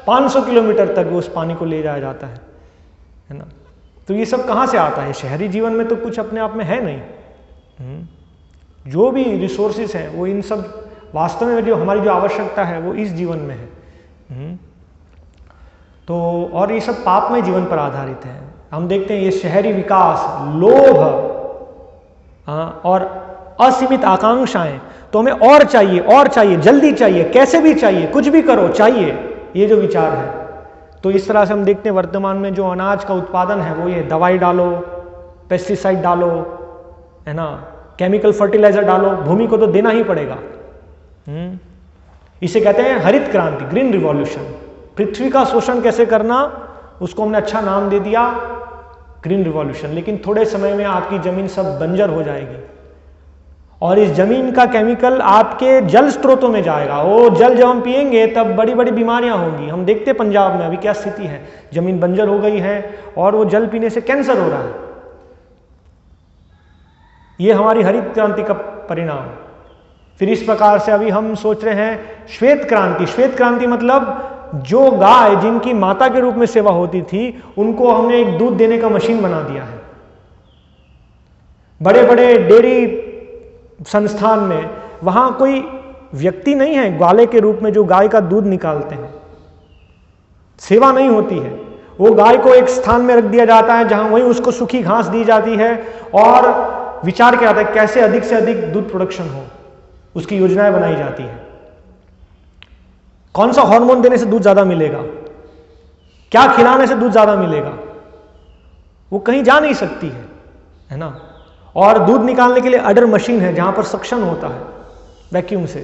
500 किलोमीटर तक उस पानी को ले जाया जाता है ना। तो ये सब कहाँ से आता है? शहरी जीवन में तो कुछ अपने आप में है नहीं। जो भी रिसोर्सेज हैं वो इन सब वास्तव में जो हमारी जो आवश्यकता है वो इस जीवन में है। तो और ये सब पाप में जीवन पर आधारित है। हम देखते हैं ये शहरी विकास, लोभ और असीमित आकांक्षाएं, तो हमें और चाहिए, जल्दी चाहिए, कैसे भी चाहिए, कुछ भी करो चाहिए, ये जो विचार है। तो इस तरह से हम देखते हैं वर्तमान में जो अनाज का उत्पादन है वो ये दवाई डालो, पेस्टिसाइड डालो, है ना, केमिकल फर्टिलाइजर डालो, भूमि को तो देना ही पड़ेगा। इसे कहते हैं हरित क्रांति, ग्रीन रिवॉल्यूशन। पृथ्वी का शोषण कैसे करना, उसको हमने अच्छा नाम दे दिया ग्रीन रिवॉल्यूशन। लेकिन थोड़े समय में आपकी जमीन सब बंजर हो जाएगी और इस जमीन का केमिकल आपके जल स्रोतों में जाएगा। वो जल जब हम पिएंगे तब बड़ी बड़ी बीमारियां होंगी। हम देखते हैं पंजाब में अभी क्या स्थिति है, जमीन बंजर हो गई है और वो जल पीने से कैंसर हो रहा है। ये हमारी हरित क्रांति का परिणाम। फिर इस प्रकार से अभी हम सोच रहे हैं श्वेत क्रांति। श्वेत क्रांति मतलब जो गाय जिनकी माता के रूप में सेवा होती थी उनको हमने एक दूध देने का मशीन बना दिया है। बड़े बड़े डेयरी संस्थान में वहां कोई व्यक्ति नहीं है ग्वाले के रूप में जो गाय का दूध निकालते हैं, सेवा नहीं होती है। वो गाय को एक स्थान में रख दिया जाता है जहां वहीं उसको सूखी घास दी जाती है और विचार किया जाता है कैसे अधिक से अधिक दूध प्रोडक्शन हो, उसकी योजनाएं बनाई जाती है। कौन सा हार्मोन देने से दूध ज्यादा मिलेगा, क्या खिलाने से दूध ज्यादा मिलेगा, वो कहीं जा नहीं सकती है ना। और दूध निकालने के लिए अडर मशीन है जहां पर सक्शन होता है वैक्यूम से,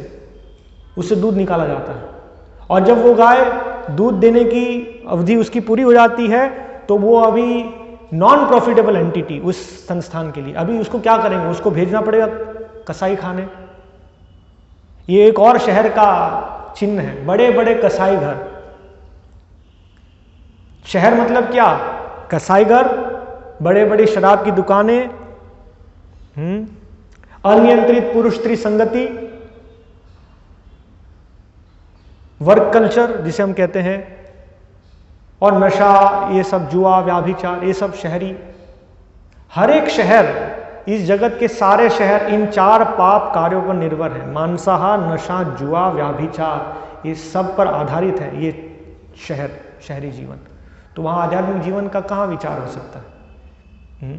उससे दूध निकाला जाता है। और जब वो गाय दूध देने की अवधि उसकी पूरी हो जाती है तो वो अभी नॉन प्रॉफिटेबल एंटिटी उस संस्थान के लिए, अभी उसको क्या करेंगे, उसको भेजना पड़ेगा कसाई खाने। ये एक और शहर का चिन्ह है, बड़े बड़े कसाई घर। शहर मतलब क्या, कसाई घर, बड़े बड़े शराब की दुकानें, अनियंत्रित पुरुष स्त्री संगति, वर्क कल्चर जिसे हम कहते हैं, और नशा, ये सब जुआ, व्याभिचार, ये सब शहरी। हर एक शहर, इस जगत के सारे शहर इन 4 पाप कार्यों पर निर्भर है। मांसाहार, नशा, जुआ, व्याभिचार, ये सब पर आधारित है ये शहरी जीवन। तो वहां आध्यात्मिक जीवन का कहां विचार हो सकता है।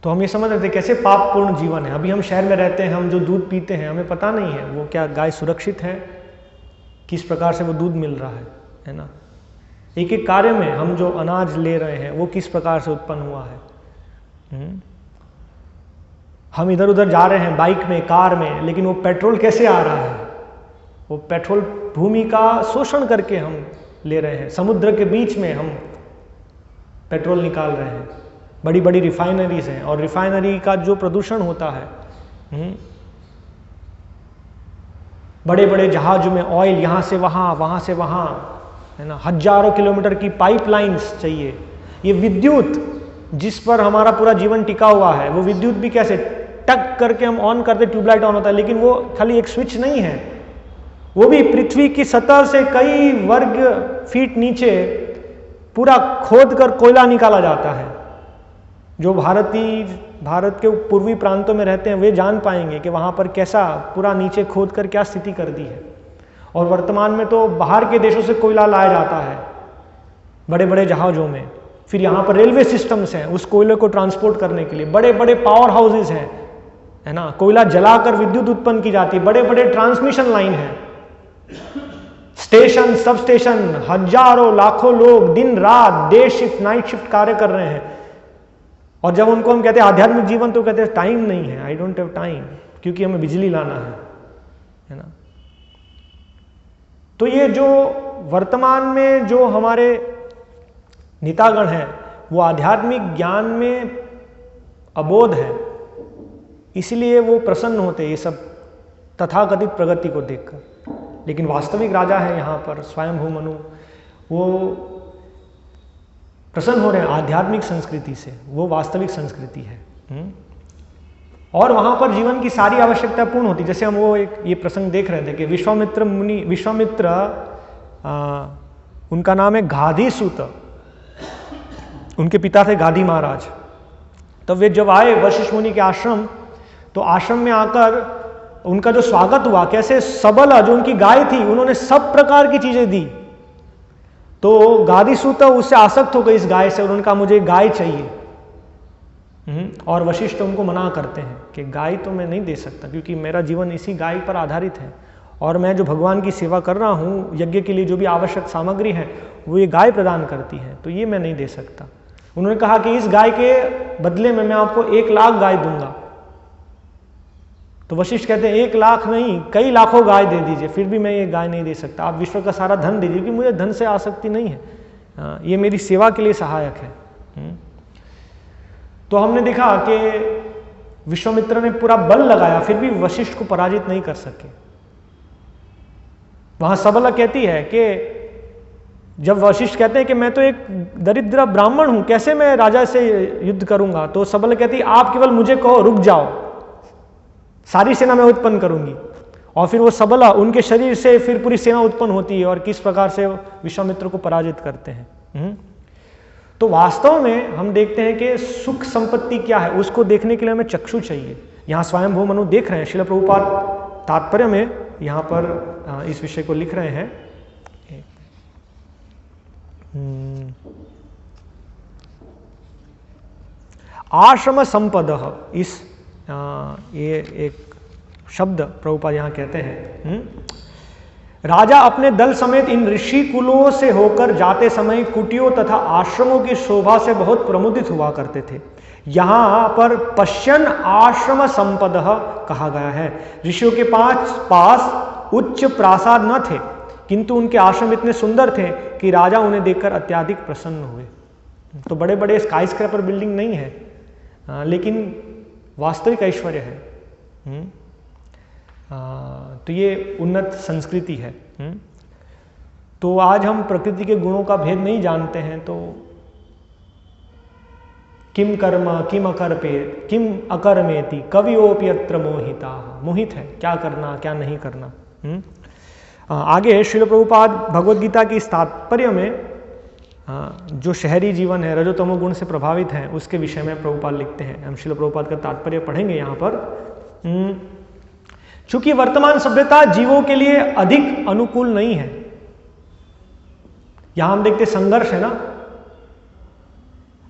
तो हम ये समझ रहे थे कैसे पापपूर्ण जीवन है। अभी हम शहर में रहते हैं, हम जो दूध पीते हैं हमें पता नहीं है वो क्या गाय सुरक्षित है, किस प्रकार से वो दूध मिल रहा है है ना। एक एक कार्य में हम जो अनाज ले रहे हैं वो किस प्रकार से उत्पन्न हुआ है। हम इधर उधर जा रहे हैं बाइक में, कार में, लेकिन वो पेट्रोल कैसे आ रहा है? वो पेट्रोल भूमि का शोषण करके हम ले रहे हैं। समुद्र के बीच में हम पेट्रोल निकाल रहे हैं। बड़ी बड़ी रिफाइनरीज हैं, और रिफाइनरी का जो प्रदूषण होता है, बड़े बड़े जहाजों में ऑयल यहाँ से वहाँ, वहाँ से वहाँ, है ना, हजारों किलोमीटर की पाइपलाइंस चाहिए। ये विद्युत जिस पर हमारा पूरा जीवन टिका हुआ है, वो विद्युत भी कैसे टक करके हम ऑन करते, ट्यूबलाइट ऑन होता है, लेकिन वो खाली एक स्विच नहीं है, वो भी पृथ्वी की सतह से कई वर्ग फीट नीचे पूरा खोद कर कोयला निकाला जाता है। जो भारत के पूर्वी प्रांतों में रहते हैं वे जान पाएंगे कि वहाँ पर कैसा पूरा नीचे खोद कर क्या स्थिति कर दी है। और वर्तमान में तो बाहर के देशों से कोयला लाया जाता है बड़े बड़े जहाज़ों में। फिर यहाँ पर रेलवे सिस्टम्स हैं उस कोयले को ट्रांसपोर्ट करने के लिए, बड़े बड़े पावर हाउसेज हैं, है ना, कोयला जलाकर विद्युत उत्पन्न की जाती है, बड़े बड़े ट्रांसमिशन लाइन हैं, स्टेशन, सब स्टेशन, हजारों लाखों लोग दिन रात डे शिफ्ट नाइट शिफ्ट कार्य कर रहे हैं। और जब उनको हम कहते हैं आध्यात्मिक जीवन, तो कहते हैं टाइम नहीं है, आई डोंट हैव टाइम, क्योंकि हमें बिजली लाना है ना। तो ये जो वर्तमान में जो हमारे नेतागण हैं वो आध्यात्मिक ज्ञान में अबोध है, इसलिए वो प्रसन्न होते ये सब तथाकथित प्रगति को देखकर। लेकिन वास्तविक राजा है यहाँ पर स्वयंभू मनु, वो प्रसन्न हो रहे हैं आध्यात्मिक संस्कृति से, वो वास्तविक संस्कृति है। और वहाँ पर जीवन की सारी आवश्यकता पूर्ण होती। जैसे हम वो एक ये प्रसंग देख रहे थे कि विश्वामित्र मुनि, विश्वामित्र उनका नाम है गाधी सूत, उनके पिता थे गाधी महाराज। तब वे जब आए वशिष्ठ मुनि के आश्रम, तो आश्रम में आकर उनका जो स्वागत हुआ, कैसे सबल जो उनकी गाय थी उन्होंने सब प्रकार की चीजें दी। तो गादी सूत उससे आसक्त हो गई इस गाय से, और उन्होंने कहा मुझे गाय चाहिए। और वशिष्ठ उनको मना करते हैं कि गाय तो मैं नहीं दे सकता, क्योंकि मेरा जीवन इसी गाय पर आधारित है, और मैं जो भगवान की सेवा कर रहा हूँ, यज्ञ के लिए जो भी आवश्यक सामग्री है वो ये गाय प्रदान करती है, तो ये मैं नहीं दे सकता। उन्होंने कहा कि इस गाय के बदले में मैं आपको 1 लाख गाय दूंगा। तो वशिष्ठ कहते हैं 1 लाख नहीं, कई लाखों गाय दे दीजिए, फिर भी मैं ये गाय नहीं दे सकता। आप विश्व का सारा धन दे दीजिए, क्योंकि मुझे धन से आसक्ति नहीं है, ये मेरी सेवा के लिए सहायक है। तो हमने देखा कि विश्वामित्र ने पूरा बल लगाया, फिर भी वशिष्ठ को पराजित नहीं कर सके। वहां सबला कहती है कि जब वशिष्ठ कहते हैं कि मैं तो एक दरिद्र ब्राह्मण हूं, कैसे मैं राजा से युद्ध करूंगा, तो सबला कहती है आप केवल मुझे कहो रुक जाओ, सारी सेना मैं उत्पन्न करूंगी। और फिर वो सबला उनके शरीर से फिर पूरी सेना उत्पन्न होती है, और किस प्रकार से विश्वामित्र को पराजित करते हैं। तो वास्तव में हम देखते हैं कि सुख संपत्ति क्या है, उसको देखने के लिए हमें चक्षु चाहिए। यहाँ स्वयंभू मनु देख रहे हैं, श्रील प्रभुपाद तात्पर्य में यहाँ पर इस विषय को लिख रहे हैं। आश्रम संपदः, इस ये एक शब्द प्रभुपाद यहाँ कहते हैं। राजा अपने दल समेत इन ऋषि कुलों से होकर जाते समय कुटियों तथा आश्रमों की शोभा से बहुत प्रमुदित हुआ करते थे। यहाँ पर पश्यन आश्रम संपदः कहा गया है। ऋषियों के पास उच्च प्रासाद न थे, किंतु उनके आश्रम इतने सुंदर थे कि राजा उन्हें देखकर अत्यधिक प्रसन्न हुए। तो बड़े बड़े स्काईस्क्रैपर बिल्डिंग नहीं है, लेकिन वास्तविक ऐश्वर्य है। तो ये उन्नत संस्कृति है। तो आज हम प्रकृति के गुणों का भेद नहीं जानते हैं, तो किम कर्म किम अकर्पेत किम अकर्मेति कवियोपि अत्र मोहिता, मोहित है क्या करना क्या नहीं करना। आगे श्रील प्रभुपाद भगवद गीता की इस तात्पर्य में जो शहरी जीवन है रजोतमो गुण से प्रभावित है उसके विषय में प्रभुपाद लिखते हैं। हम श्रील प्रभुपाद का तात्पर्य पढ़ेंगे यहाँ पर। चूंकि वर्तमान सभ्यता जीवों के लिए अधिक अनुकूल नहीं है, यहां हम देखते संघर्ष है ना।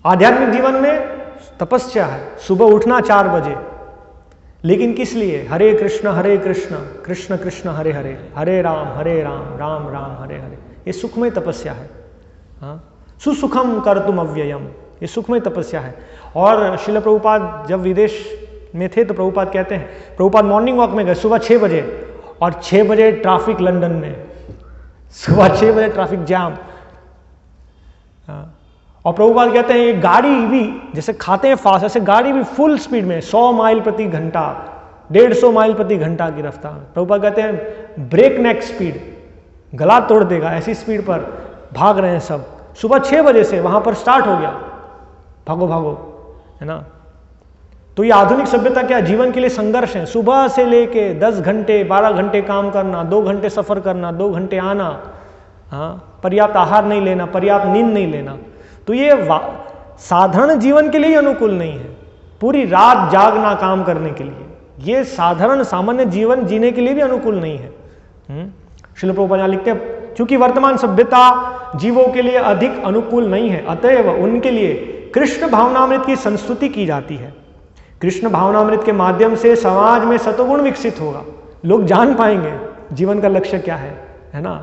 आध्यात्मिक जीवन में तपस्या है, सुबह उठना 4 बजे, लेकिन किस लिए? हरे कृष्ण कृष्ण कृष्ण हरे हरे, हरे राम राम राम हरे हरे। ये सुखमय तपस्या है। हाँ, सुसुखम कर तुम अव्ययम, ये सुखमय तपस्या है। और श्रील प्रभुपाद जब विदेश में थे तो प्रभुपाद कहते हैं, प्रभुपाद मॉर्निंग वॉक में गए सुबह 6 बजे, और 6 बजे ट्रैफिक लंदन में, सुबह 6 बजे ट्रैफिक जाम। और प्रभुपाद कहते हैं ये गाड़ी भी जैसे खाते हैं फास्ट, ऐसे गाड़ी भी फुल स्पीड में 100 माइल प्रति घंटा, 150 माइल प्रति घंटा की रफ्तार। प्रभुपाद कहते हैं ब्रेक नेक स्पीड, गला तोड़ देगा, ऐसी स्पीड पर भाग रहे हैं सब। सुबह 6 बजे से वहां पर स्टार्ट हो गया, भागो भागो, है ना। तो ये आधुनिक सभ्यता क्या, जीवन के लिए संघर्ष है। सुबह से लेके 10 घंटे 12 घंटे काम करना, 2 घंटे सफर करना, 2 घंटे आना, हाँ, पर्याप्त आहार नहीं लेना, पर्याप्त नींद नहीं लेना। तो ये साधारण जीवन के लिए अनुकूल नहीं है। पूरी रात जागना काम करने के लिए, ये साधारण सामान्य जीवन जीने के लिए भी अनुकूल नहीं है। श्रील प्रभुपाद लिखते हैं, क्योंकि वर्तमान सभ्यता जीवों के लिए अधिक अनुकूल नहीं है, अतएव उनके लिए कृष्ण भावनामृत की संस्तुति की जाती है। कृष्ण भावनामृत के माध्यम से समाज में सतोगुण विकसित होगा, लोग जान पाएंगे जीवन का लक्ष्य क्या है ना।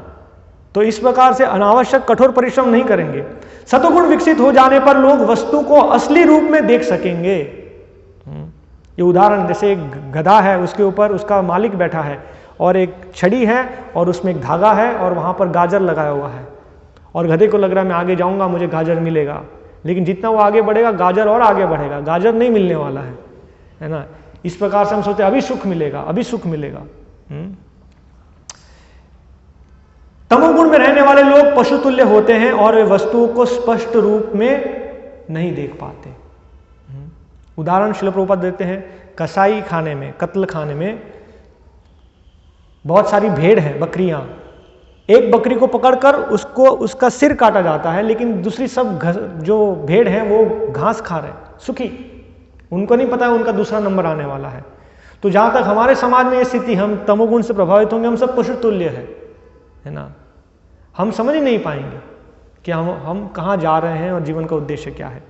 तो इस प्रकार से अनावश्यक कठोर परिश्रम नहीं करेंगे। सतोगुण विकसित हो जाने पर लोग वस्तु को असली रूप में देख सकेंगे। ये उदाहरण, जैसे एक गधा है, उसके ऊपर उसका मालिक बैठा है और एक छड़ी है और उसमें एक धागा है और वहां पर गाजर लगाया हुआ है, और गधे को लग रहा है मैं आगे जाऊंगा मुझे गाजर मिलेगा, लेकिन जितना वो आगे बढ़ेगा गाजर और आगे बढ़ेगा, गाजर नहीं मिलने वाला है ना। इस प्रकार से हम सोचते हैं अभी सुख मिलेगा, अभी सुख मिलेगा। तमोगुण में रहने वाले लोग पशुतुल्य होते हैं और वे वस्तुओं को स्पष्ट रूप में नहीं देख पाते। उदाहरण श्रील प्रभुपाद देते हैं, कसाई खाने में, कत्ल खाने में बहुत सारी भेड़ है, बकरियां, एक बकरी को पकड़कर उसको उसका सिर काटा जाता है, लेकिन दूसरी सब जो भेड़ है वो घास खा रहे हैं, सुखी, उनको नहीं पता है उनका दूसरा नंबर आने वाला है। तो जहां तक हमारे समाज में ये स्थिति, हम तमोगुण से प्रभावित होंगे, हम सब पशुतुल्य है ना। हम समझ ही नहीं पाएंगे कि हम कहाँ जा रहे हैं और जीवन का उद्देश्य क्या है।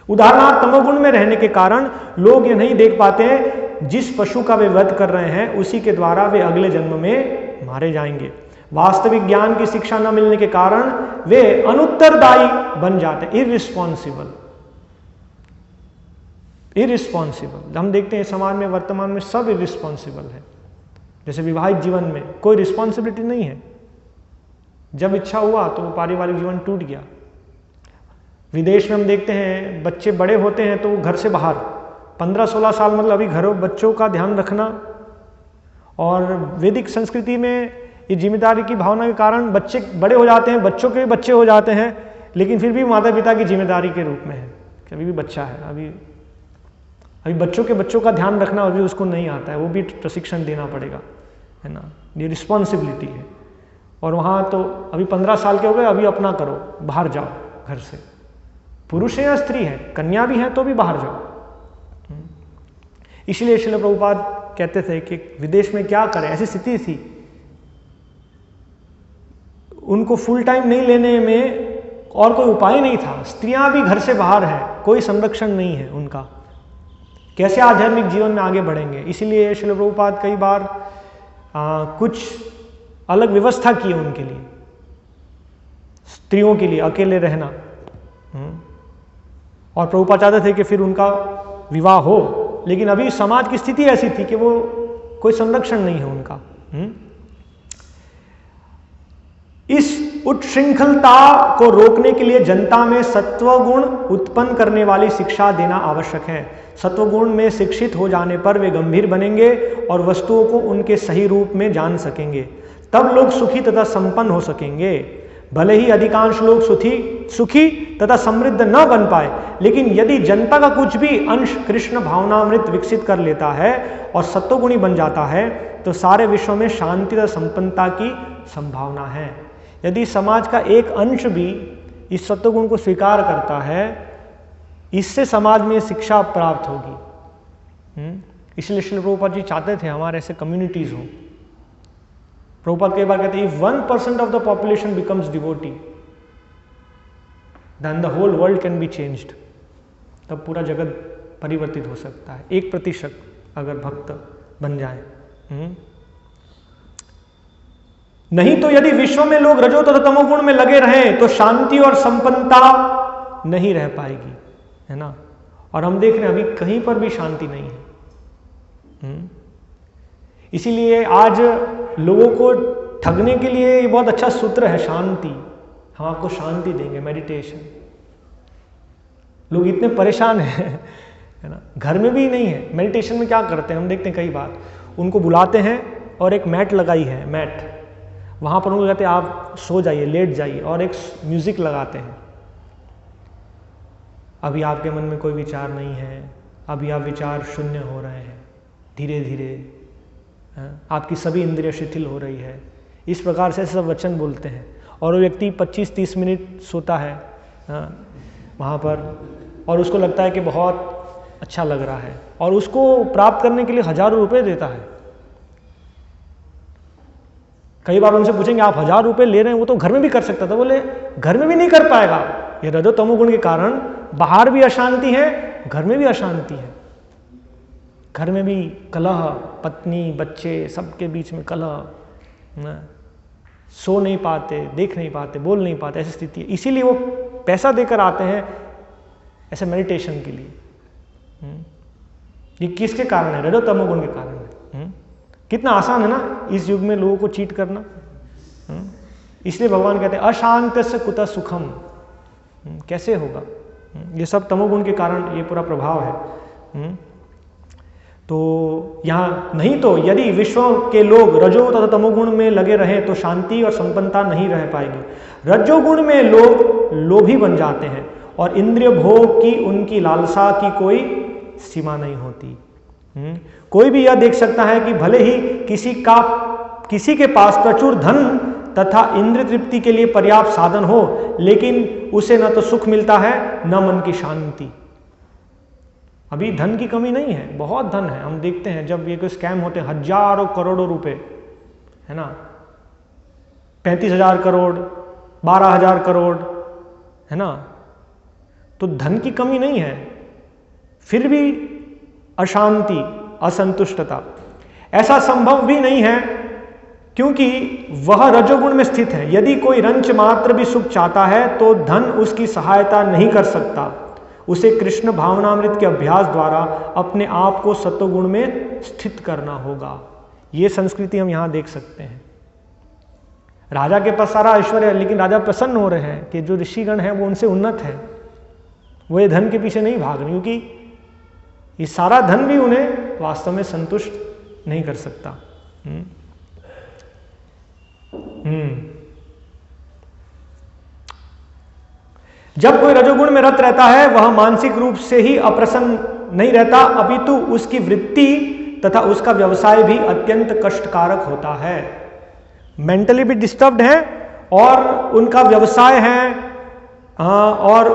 उदाहरणार्थ, तमोगुण में रहने के कारण लोग ये नहीं देख पाते हैं जिस पशु का वे वध कर रहे हैं उसी के द्वारा वे अगले जन्म में मारे जाएंगे। वास्तविक ज्ञान की शिक्षा न मिलने के कारण वे अनुत्तरदायी बन जाते हैं, इररिस्पॉन्सिबल। हम देखते हैं समाज में वर्तमान में सब इररिस्पॉन्सिबल है। जैसे विवाहित जीवन में कोई रिस्पॉन्सिबिलिटी नहीं है, जब इच्छा हुआ तो पारिवारिक जीवन टूट गया। विदेश में हम देखते हैं बच्चे बड़े होते हैं तो घर से बाहर 15-16 साल, मतलब अभी घरों बच्चों का ध्यान रखना। और वैदिक संस्कृति में ये जिम्मेदारी की भावना के कारण बच्चे बड़े हो जाते हैं, बच्चों के बच्चे हो जाते हैं, लेकिन फिर भी माता पिता की जिम्मेदारी के रूप में है कि अभी भी बच्चा है, अभी बच्चों का ध्यान रखना अभी उसको नहीं आता है, वो भी प्रशिक्षण देना पड़ेगा, है ना। ये रिस्पॉन्सिबिलिटी है। और वहाँ तो अभी 15 साल के हो गए, अभी अपना करो, बाहर जाओ घर से, पुरुष है या स्त्री है, कन्या भी है तो भी बाहर जाओ। इसलिए श्रील प्रभुपाद कहते थे कि विदेश में क्या करें, ऐसी स्थिति थी, उनको फुल टाइम नहीं लेने में और कोई उपाय नहीं था। स्त्रियां भी घर से बाहर है, कोई संरक्षण नहीं है उनका, कैसे आध्यात्मिक जीवन में आगे बढ़ेंगे। इसीलिए श्रील प्रभुपाद कई बार कुछ अलग व्यवस्था की है उनके लिए, स्त्रियों के लिए अकेले रहना। और प्रभुपाद चाहते थे कि फिर उनका विवाह हो, लेकिन अभी समाज की स्थिति ऐसी थी कि वो कोई संरक्षण नहीं है उनका। इस उच्छृंखलता को रोकने के लिए जनता में सत्वगुण उत्पन्न करने वाली शिक्षा देना आवश्यक है। सत्वगुण में शिक्षित हो जाने पर वे गंभीर बनेंगे और वस्तुओं को उनके सही रूप में जान सकेंगे, तब लोग सुखी तथा संपन्न हो सकेंगे। भले ही अधिकांश लोग सुखी तथा समृद्ध न बन पाए, लेकिन यदि जनता का कुछ भी अंश कृष्ण भावनामृत विकसित कर लेता है और सत्वगुणी बन जाता है, तो सारे विश्व में शांति तथा संपन्नता की संभावना है। यदि समाज का एक अंश भी इस सत्वगुण को स्वीकार करता है, इससे समाज में शिक्षा प्राप्त होगी। इसलिए श्रील प्रभुपाद जी चाहते थे हमारे ऐसे कम्युनिटीज हो। प्रभुपाद कई बार कहते हैं, if 1% of the population becomes devotee, then the whole world can be changed। तब पूरा जगत परिवर्तित हो सकता है। 1%, अगर भक्त बन जाए। नहीं तो यदि विश्व में लोग रजो तथा तमोगुण में लगे रहें तो शांति और संपन्नता नहीं रह पाएगी, है ना। और हम देख रहे हैं अभी कहीं पर भी शांति नहीं है। इसीलिए आज लोगों को ठगने के लिए ये बहुत अच्छा सूत्र है, शांति। हम आपको शांति देंगे, मेडिटेशन। लोग इतने परेशान हैं, है ना। घर में भी नहीं है। मेडिटेशन में क्या करते हैं हम देखते हैं, कई बार उनको बुलाते हैं और एक मैट लगाई है, मैट, वहाँ पर उनको कहते हैं आप सो जाइए, लेट जाइए, और एक म्यूजिक लगाते हैं। अभी आपके मन में कोई विचार नहीं है, अभी आप विचार शून्य हो रहे हैं, धीरे धीरे आपकी सभी इंद्रिय शिथिल हो रही है। इस प्रकार से सब वचन बोलते हैं। और वो व्यक्ति 25-30 मिनट सोता है वहाँ पर, और उसको लगता है कि बहुत अच्छा लग रहा है, और उसको प्राप्त करने के लिए हजारों रुपए देता है। कई बार उनसे पूछेंगे आप 1000 रुपए ले रहे हैं, वो तो घर में भी कर सकता था। बोले घर में भी नहीं कर पाएगा, ये रजो तमोगुण के कारण बाहर भी अशांति है, घर में भी अशांति है। घर में भी कलह, पत्नी बच्चे सबके बीच में कलह, सो नहीं पाते, देख नहीं पाते, बोल नहीं पाते, ऐसी स्थिति है। इसीलिए वो पैसा देकर आते हैं ऐसे मेडिटेशन के लिए। ये किसके कारण है? रजो तमोगुण के कारण है। कितना आसान है ना इस युग में लोगों को चीट करना। इसलिए भगवान कहते हैं अशांत से कुतः सुखम। कैसे होगा? ये सब तमोगुण के कारण ये पूरा प्रभाव है। तो यहाँ नहीं तो यदि विश्व के लोग रजो तथा तमोगुण में लगे रहें तो शांति और संपन्नता नहीं रह पाएगी। रजोगुण में लोग लोभी बन जाते हैं और इंद्रिय भोग की उनकी लालसा की कोई सीमा नहीं होती। कोई भी यह देख सकता है कि भले ही किसी के पास प्रचुर धन तथा इंद्रिय तृप्ति के लिए पर्याप्त साधन हो, लेकिन उसे न तो सुख मिलता है न मन की शांति। अभी धन की कमी नहीं है, बहुत धन है। हम देखते हैं जब ये कोई स्कैम होते हैं, हजारों करोड़ों रुपए, है ना, 35,000 करोड़, 12,000 करोड़, है ना। तो धन की कमी नहीं है, फिर भी अशांति, असंतुष्टता। ऐसा संभव भी नहीं है क्योंकि वह रजोगुण में स्थित है। यदि कोई रंच मात्र भी सुख चाहता है तो धन उसकी सहायता नहीं कर सकता। उसे कृष्ण भावनामृत के अभ्यास द्वारा अपने आप को सत्वगुण में स्थित करना होगा। ये संस्कृति हम यहां देख सकते हैं। राजा के पास सारा ऐश्वर्य है, लेकिन राजा प्रसन्न हो रहे हैं कि जो ऋषिगण हैं वो उनसे उन्नत है, वो ये धन के पीछे नहीं भाग रहे, क्योंकि ये सारा धन भी उन्हें वास्तव में संतुष्ट नहीं कर सकता। जब कोई रजोगुण में रत रहता है वह मानसिक रूप से ही अप्रसन्न नहीं रहता, अपितु उसकी वृत्ति तथा उसका व्यवसाय भी अत्यंत कष्टकारक होता है। मेंटली भी डिस्टर्ब्ड है और उनका व्यवसाय है और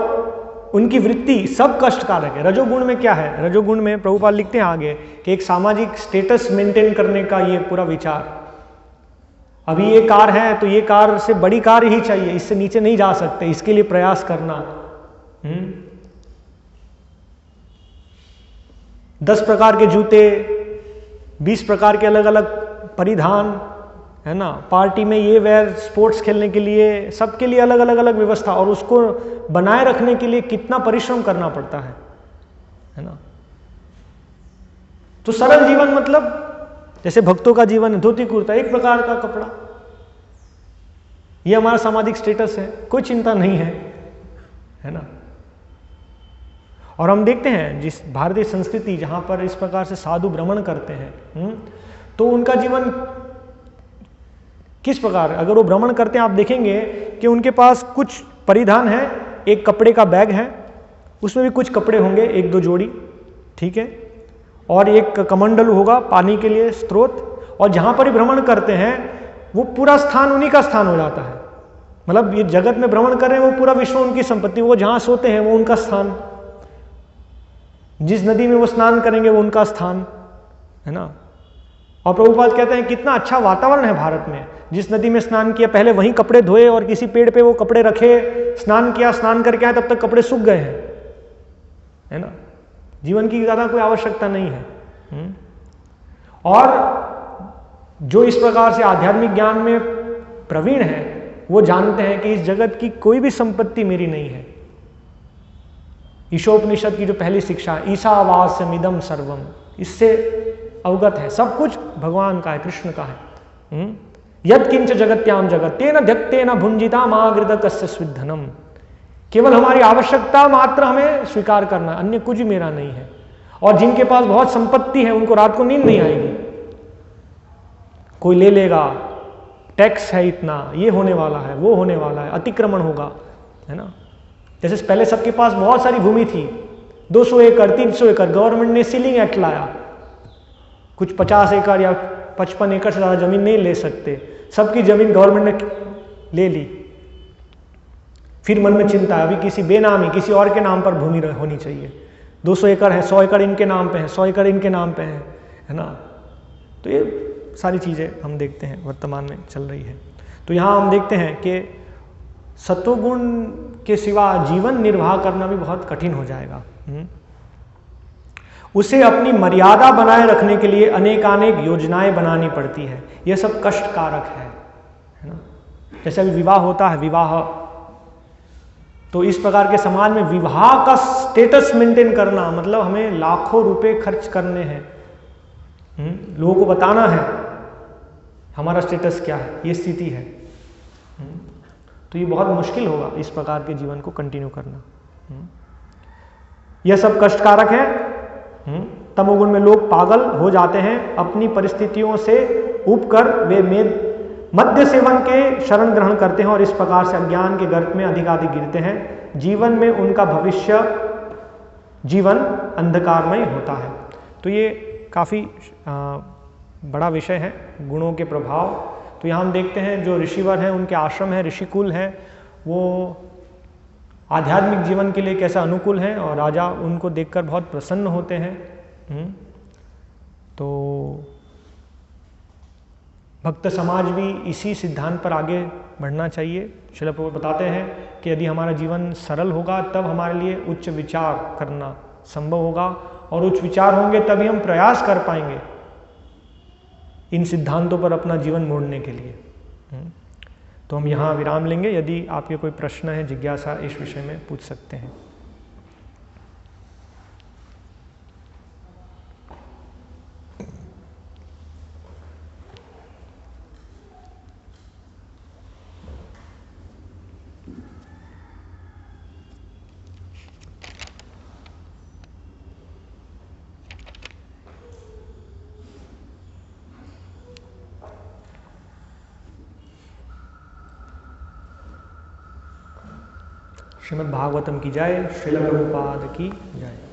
उनकी वृत्ति सब कष्टकारक है। रजोगुण में क्या है? रजोगुण में प्रभुपाद लिखते हैं आगे कि एक सामाजिक स्टेटस मेंटेन करने का ये पूरा विचार। अभी ये कार है तो ये कार से बड़ी कार ही चाहिए, इससे नीचे नहीं जा सकते, इसके लिए प्रयास करना। 10 प्रकार के जूते, 20 प्रकार के अलग अलग परिधान, है ना, पार्टी में ये वेयर, स्पोर्ट्स खेलने के लिए, सबके लिए अलग अलग व्यवस्था, और उसको बनाए रखने के लिए कितना परिश्रम करना पड़ता है ना। तो सरल जीवन मतलब जैसे भक्तों का जीवन है, धोती कुर्ता, एक प्रकार का कपड़ा, ये हमारा सामाजिक स्टेटस है, कोई चिंता नहीं है ना। और हम देखते हैं जिस भारतीय संस्कृति जहां पर इस प्रकार से साधु भ्रमण करते हैं, तो उनका जीवन किस प्रकार, अगर वो भ्रमण करते हैं आप देखेंगे कि उनके पास कुछ परिधान है, एक कपड़े का बैग है, उसमें भी कुछ कपड़े होंगे, 1-2 जोड़ी, ठीक है, और एक कमंडल होगा पानी के लिए, स्रोत, और जहां पर ही भ्रमण करते हैं वो पूरा स्थान उन्हीं का स्थान हो जाता है। मतलब ये जगत में भ्रमण कर रहे हैं, वो पूरा विश्व उनकी संपत्ति, वो जहां सोते हैं वो उनका स्थान, जिस नदी में वो स्नान करेंगे वो उनका स्थान, है ना। और प्रभुपाद कहते हैं कितना अच्छा वातावरण है भारत में। जिस नदी में स्नान किया पहले वहीं कपड़े धोए और किसी पेड़ पे वो कपड़े रखे, स्नान किया, स्नान करके आए, तब तक कपड़े सूख गए हैं, है ना। जीवन की ज्यादा कोई आवश्यकता नहीं है। और जो इस प्रकार से आध्यात्मिक ज्ञान में प्रवीण है वो जानते हैं कि इस जगत की कोई भी संपत्ति मेरी नहीं है। ईशोपनिषद की जो पहली शिक्षा है, ईशावास्यमिदं सर्वम, इससे अवगत है, सब कुछ भगवान का है, कृष्ण का है। यद किंच जगत्याम जगत तेन ध्यत्तेन भुंजिता मागृत कस्य स्विद्धनम, केवल हमारी आवश्यकता मात्र हमें स्वीकार करना, अन्य कुछ मेरा नहीं है। और जिनके पास बहुत संपत्ति है उनको रात को नींद नहीं आएगी, कोई ले लेगा, टैक्स है इतना, ये होने वाला है, वो होने वाला है, अतिक्रमण होगा, है ना। जैसे पहले सबके पास बहुत सारी भूमि थी, 200 एकड़ 300 एकड़, गवर्नमेंट ने सीलिंग एक्ट लाया, कुछ 50 एकड़ या 55 एकड़ से ज़्यादा जमीन नहीं ले सकते, सबकी जमीन गवर्नमेंट ने ले ली। फिर मन में चिंता है, अभी किसी बेनामी किसी और के नाम पर भूमि होनी चाहिए, 200 एकड़ है, 100 एकड़ इनके नाम पे है, 100 एकड़ इनके नाम पे है ना। तो ये सारी चीज़ें हम देखते हैं वर्तमान में चल रही है। तो यहाँ हम देखते हैं कि सत्वगुण के सिवा जीवन निर्वाह करना भी बहुत कठिन हो जाएगा। उसे अपनी मर्यादा बनाए रखने के लिए अनेकानेक योजनाएं बनानी पड़ती है, यह सब कष्टकारक है ना। जैसे अभी विवाह होता है, विवाह, तो इस प्रकार के समाज में विवाह का स्टेटस मेंटेन करना मतलब हमें लाखों रुपए खर्च करने हैं, लोगों को बताना है हमारा स्टेटस क्या है, ये स्थिति है। तो ये बहुत मुश्किल होगा इस प्रकार के जीवन को कंटिन्यू करना। यह सब कष्टकारक है। तमोगुण में लोग पागल हो जाते हैं, अपनी परिस्थितियों से ऊबकर वे मद्य सेवन के शरण ग्रहण करते हैं और इस प्रकार से अज्ञान के गर्त में अधिकाधिक गिरते हैं। जीवन में उनका भविष्य जीवन अंधकारमय होता है। तो ये काफ़ी बड़ा विषय है, गुणों के प्रभाव। तो यहाँ हम देखते हैं जो ऋषिवर हैं, उनके आश्रम है, ऋषिकुल हैं, वो आध्यात्मिक जीवन के लिए कैसा अनुकूल हैं और राजा उनको देखकर बहुत प्रसन्न होते हैं। तो भक्त समाज भी इसी सिद्धांत पर आगे बढ़ना चाहिए। श्रील प्रभुपाद बताते हैं कि यदि हमारा जीवन सरल होगा तब हमारे लिए उच्च विचार करना संभव होगा, और उच्च विचार होंगे तभी हम प्रयास कर पाएंगे इन सिद्धांतों पर अपना जीवन मोड़ने के लिए। तो हम यहाँ विराम लेंगे। यदि आपके कोई प्रश्न है, जिज्ञासा इस विषय में पूछ सकते हैं। श्रीमद् भागवतम की जय, श्रील प्रभुपाद की जय।